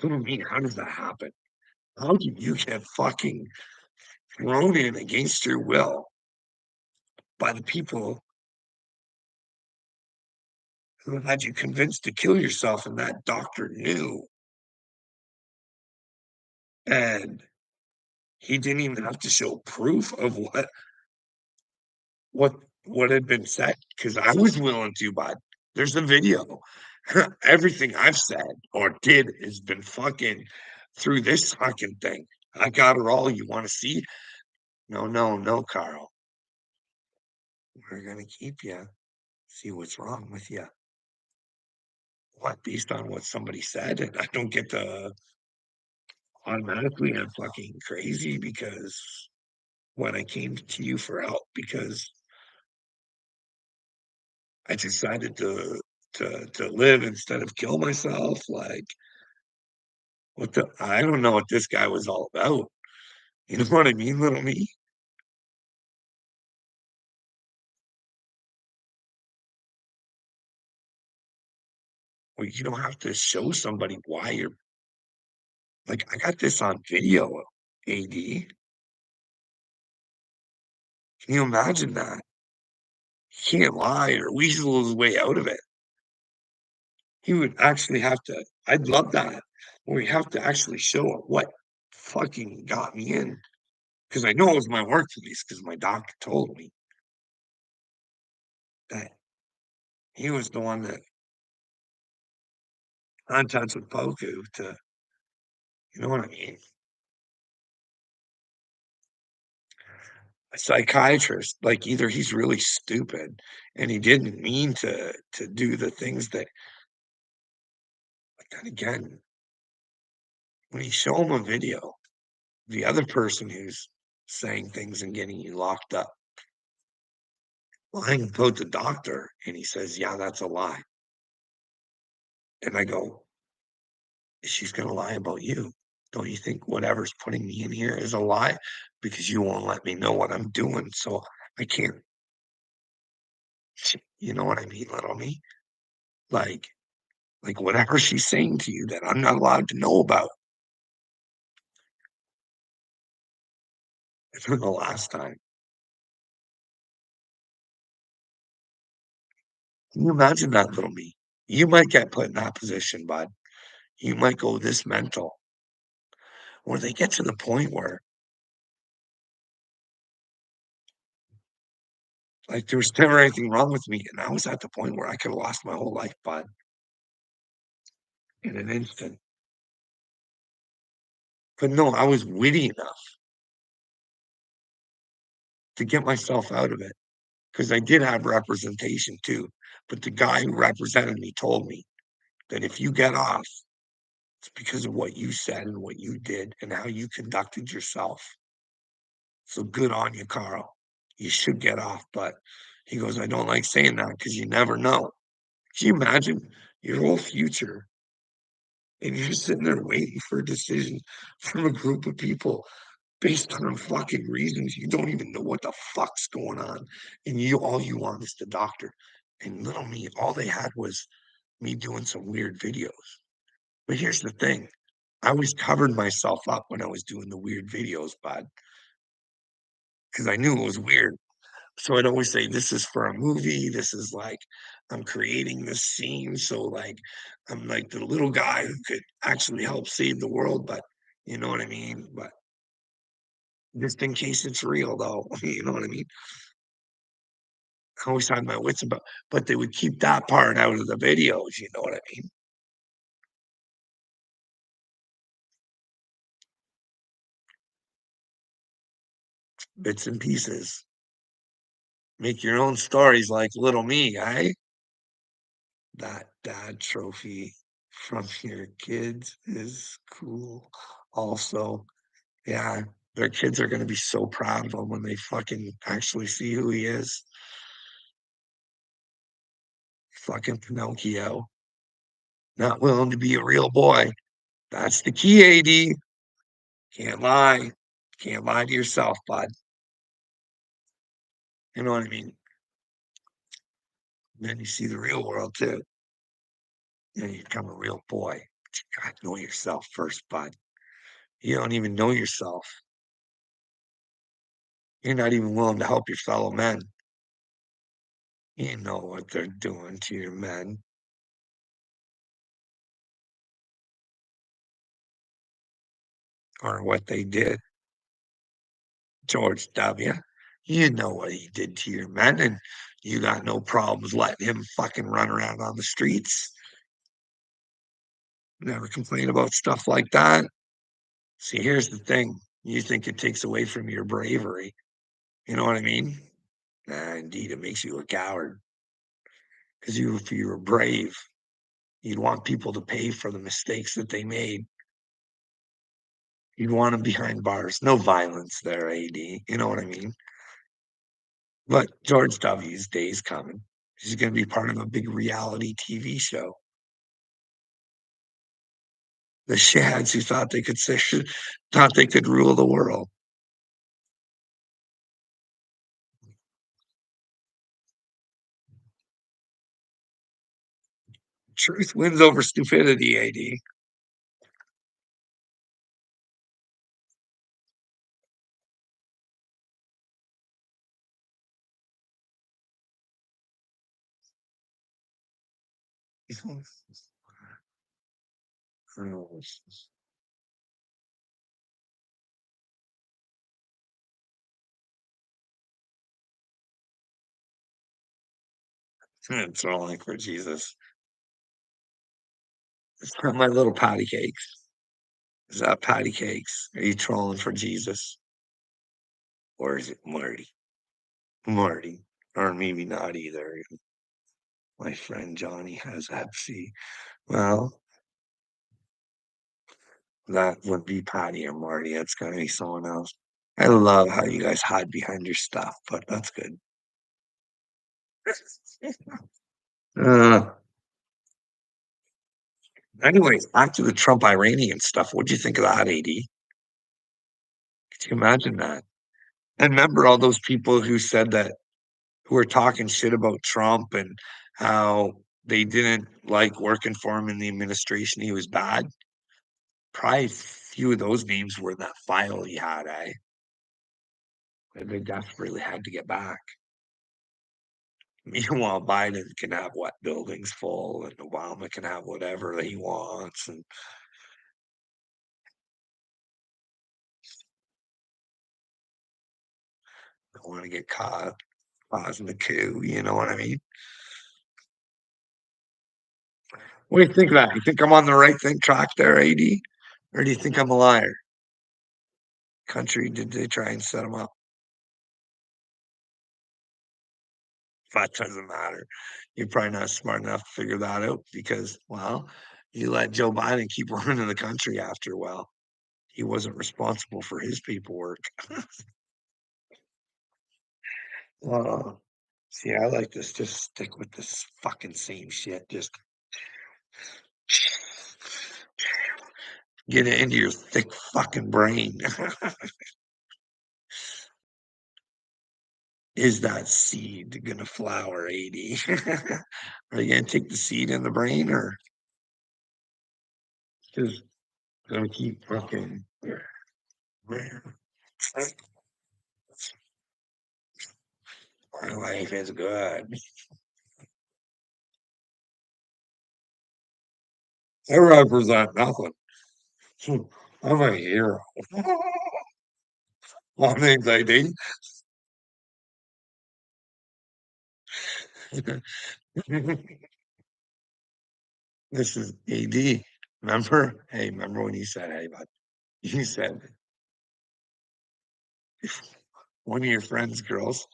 what do you mean? How does that happen? How do you get fucking thrown in against your will by the people who had you convinced to kill yourself and that doctor knew? And he didn't even have to show proof of what what had been said because I was willing to, but there's a video. Everything I've said or did has been fucking through this fucking thing. I got it all. You want to see? No, no, no, Carl. We're gonna keep you. See what's wrong with you. What, based on what somebody said, and I don't get to automatically I'm fucking crazy because when I came to you for help because I decided to live instead of kill myself. Like, what the? I don't know what this guy was all about. You know what I mean, little me? Well, you don't have to show somebody why you're like. I got this on video. AD, can you imagine that? He can't lie or weasel his way out of it. He would actually have to. I'd love that. Where we have to actually show what fucking got me in because I know it was my work release because my doctor told me that he was the one that contacted Poku to, you know what I mean? A psychiatrist, like either he's really stupid and he didn't mean to do the things that, but then again, when you show him a video, the other person who's saying things and getting you locked up, lying about the doctor, and he says, "Yeah, that's a lie." And I go, "She's gonna lie about you. Don't you think whatever's putting me in here is a lie? Because you won't let me know what I'm doing, so I can't." You know what I mean, little me? Like whatever she's saying to you that I'm not allowed to know about for the last time. Can you imagine that, little me? You might get put in that position, bud. You might go this mental, or they get to the point where, like, there was never anything wrong with me, and I was at the point where I could have lost my whole life, bud, in an instant. But no, I was witty enough to get myself out of it because I did have representation too. But the guy who represented me told me that if you get off, it's because of what you said and what you did and how you conducted yourself. So good on you, Carl. You should get off. But he goes, I don't like saying that because you never know. Can you imagine your whole future and you're sitting there waiting for a decision from a group of people based on fucking reasons you don't even know what the fuck's going on, and you all you want is the doctor. And little me, all they had was me doing some weird videos. But here's the thing. I always covered myself up when I was doing the weird videos, bud, because I knew it was weird. So I'd always say, "This is for a movie. This is like I'm creating this scene, so, like, I'm like the little guy who could actually help save the world, but" you know what I mean? But just in case it's real, though, you know what I mean? I always had my wits about but they would keep that part out of the videos, you know what I mean? Bits and pieces. Make your own stories like little me, eh? That dad trophy from your kids is cool also. Yeah, their kids are gonna be so proud of him when they fucking actually see who he is. Fucking Pinocchio, not willing to be a real boy. That's the key, AD. Can't lie. Can't lie to yourself, bud. You know what I mean? Then you see the real world too. Then you become a real boy. But you gotta know yourself first, bud. You don't even know yourself. You're not even willing to help your fellow men. You know what they're doing to your men or what they did. George W. You know what he did to your men, and you got no problems letting him fucking run around on the streets. Never complain about stuff like that. See, here's the thing. You think it takes away from your bravery. You know what I mean? Nah, indeed, it makes you a coward. Because if you were brave, you'd want people to pay for the mistakes that they made. You'd want them behind bars. No violence there, AD. You know what I mean? But George W.'s day's coming. He's going to be part of a big reality TV show. The shads who thought they could rule the world. Truth wins over stupidity, AD. It's all like for Jesus. It's not my little patty cakes. Is that patty cakes? Are you trolling for Jesus? Or is it Marty? Marty. Or maybe not either. My friend Johnny has Hep C. Well, that would be Patty or Marty. It's gotta be someone else. I love how you guys hide behind your stuff, but that's good. Uh, anyways, back to the Trump Iranian stuff. What'd you think of that, AD? Could you imagine that? And remember all those people who said that who were talking shit about Trump and how they didn't like working for him in the administration. He was bad. Probably a few of those names were in that file he had, eh? And they desperately had to get back. Meanwhile, Biden can have what buildings full, and Obama can have whatever that he wants, and don't want to get caught causing the coup. You know what I mean? What do you think of that? You think I'm on the right thing track there, AD, or do you think I'm a liar? Country, did they try and set him up? That doesn't matter. You're probably not smart enough to figure that out because, well, you let Joe Biden keep running the country after a while. He wasn't responsible for his paperwork. Uh, see, I like this. Just stick with this fucking same shit. Just get it into your thick fucking brain. Is that seed gonna flower, 80? Are you gonna take the seed in the brain or just gonna keep fucking My life is good. I represent nothing. I'm a hero. My name's AD. This is AD. Remember? Hey, remember when you said, hey, bud? You said one of your friends' girls,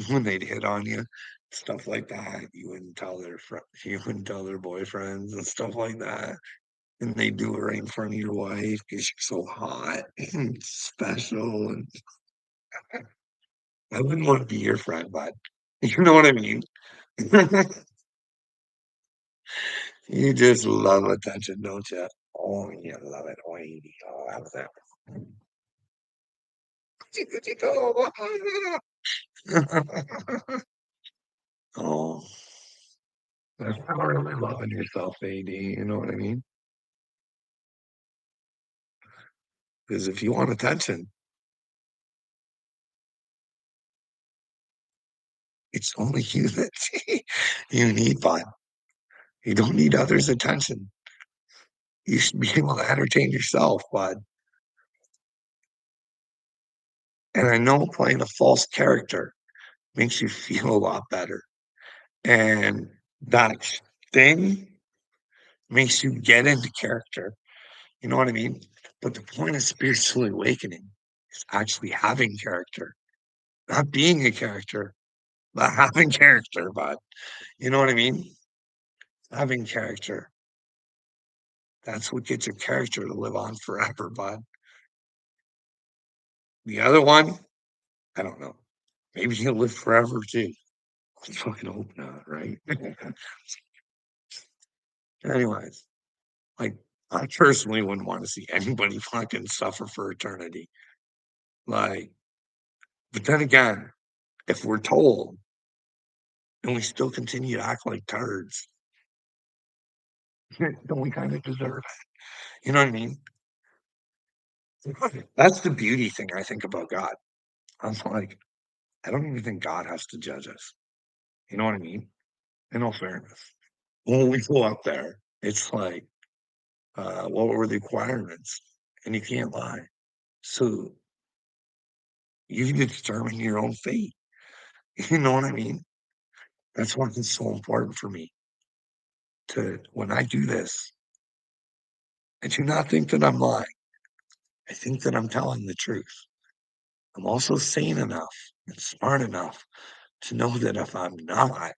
when they'd hit on you, stuff like that, you wouldn't tell their boyfriends and stuff like that. And they do it right in front of your wife because you're so hot and special. And I wouldn't want to be your friend, but you know what I mean? You just love attention, don't you? Oh, you love it. Oh, how's that? Oh, that's not really loving yourself, AD. You know what I mean? Because if you want attention, it's only you that you need, bud. You don't need others' attention. You should be able to entertain yourself, bud. And I know playing a false character makes you feel a lot better. And that thing makes you get into character. You know what I mean? But the point of spiritual awakening is actually having character, not being a character, but having character, bud. You know what I mean? Having character. That's what gets your character to live on forever, bud. The other one, I don't know. Maybe he'll live forever too. I fucking hope not, right? Anyways, like I personally wouldn't want to see anybody fucking suffer for eternity. Like, but then again, if we're told and we still continue to act like turds, don't we kind of deserve it? You know what I mean? That's the beauty thing I think about God. I'm like, I don't even think God has to judge us. You know what I mean? In all fairness. When we go up there, it's like, what were the requirements? And you can't lie. So you can determine your own fate. You know what I mean? That's why it's so important for me to, when I do this, I do not think that I'm lying. I think that I'm telling the truth. I'm also sane enough and smart enough to know that if I'm not,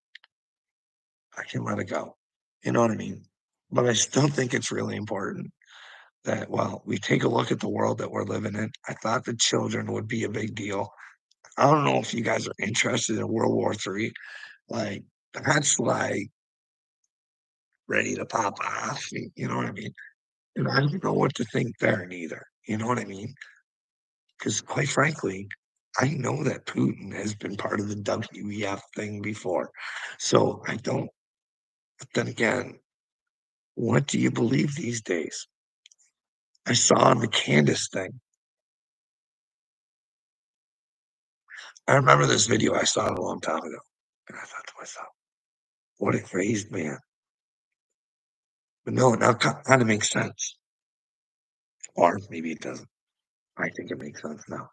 I can let it go. You know what I mean? But I still think it's really important that, well, we take a look at the world that we're living in. I thought the children would be a big deal. I don't know if you guys are interested in World War III. Like, that's like ready to pop off. You know what I mean? And I don't know what to think there neither. You know what I mean? Because quite frankly, I know that Putin has been part of the WEF thing before. So I don't, but then again, what do you believe these days? I saw on the Candace thing. I remember this video. I saw it a long time ago. And I thought to myself, what a crazed man. But no, it now kind of makes sense. Or maybe it doesn't. I think it makes sense now.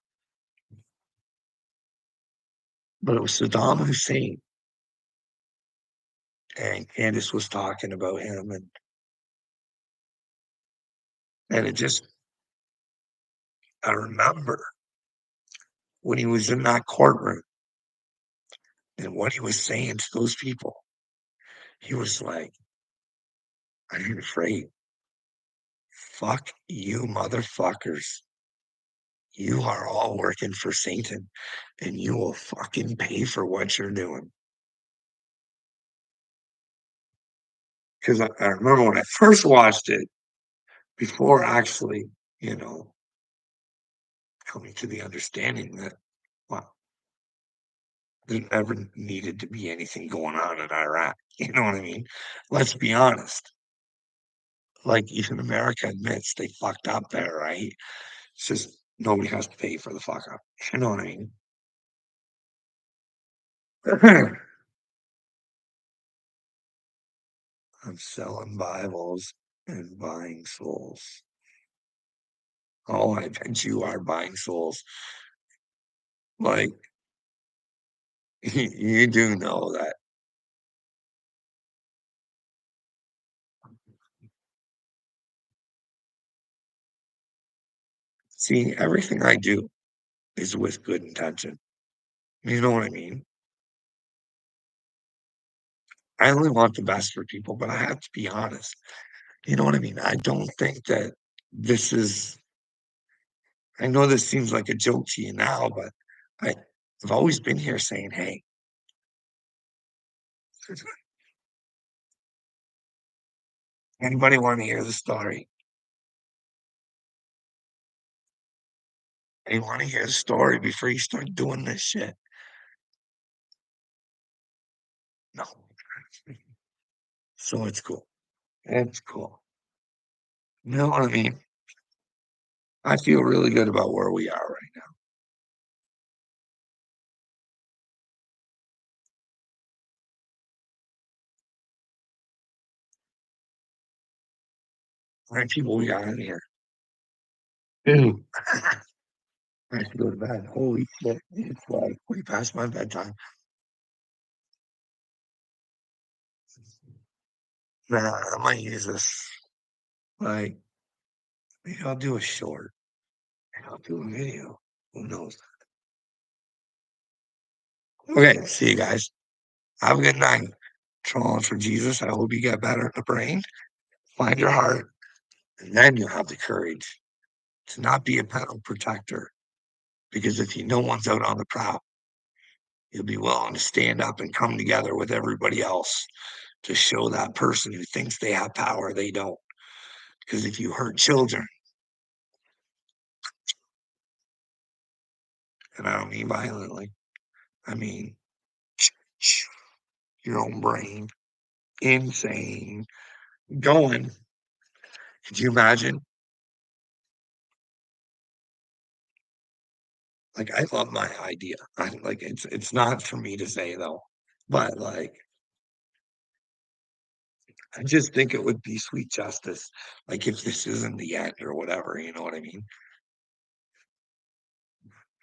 But it was Saddam Hussein. And Candace was talking about him. And it just, I remember when he was in that courtroom and what he was saying to those people. He was like, I ain't afraid. Fuck you, motherfuckers. You are all working for Satan and you will fucking pay for what you're doing. Because I remember when I first watched it, before actually, you know, coming to the understanding that, well, there never needed to be anything going on in Iraq. You know what I mean? Let's be honest. Like even America admits they fucked up there, right? It's just nobody has to pay for the fuck up. You know what I mean? I'm selling Bibles and buying souls. Oh, I bet you are buying souls. Like, you do know that. See, everything I do is with good intention. You know what I mean? I only want the best for people, but I have to be honest. You know what I mean? I don't think that this is I know this seems like a joke to you now, but I I've always been here saying, "Hey, anybody wanna hear the story? You wanna hear the story before you start doing this shit?" No. So it's cool. It's cool. You know what I mean? I feel really good about where we are right now. How many people we got in here? 2. I have to go to bed. Holy shit. It's like way past my bedtime. Nah, I might use this. Like, maybe I'll do a short. Maybe I'll do a video. Who knows? Okay, see you guys. Have a good night. Trolling for Jesus. I hope you get better in the brain. Find your heart, and then you'll have the courage to not be a pedal protector. Because if you know one's out on the prowl, you'll be willing to stand up and come together with everybody else to show that person who thinks they have power they don't. Because if you hurt children, and I don't mean violently, I mean your own brain, insane, going. Could you imagine? Like, I love my idea. I like it's not for me to say though, but like I just think it would be sweet justice. Like if this isn't the end or whatever, you know what I mean?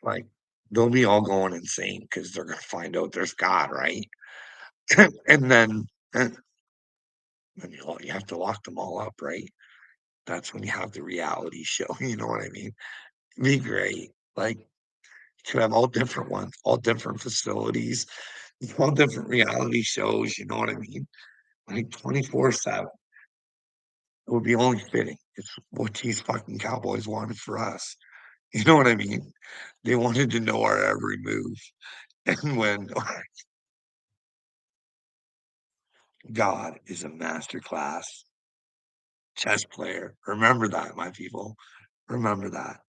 Like they'll be all going insane because they're gonna find out there's God, right? And then and then you have to lock them all up, right? That's when you have the reality show, you know what I mean? Be great. Like you could have all different ones, all different facilities, all different reality shows, you know what I mean? Like 24/7. It would be only fitting. It's what these fucking cowboys wanted for us. You know what I mean? They wanted to know our every move. And when God is a masterclass chess player, remember that, my people. Remember that.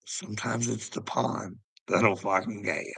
Sometimes it's the pawn that'll fucking get you.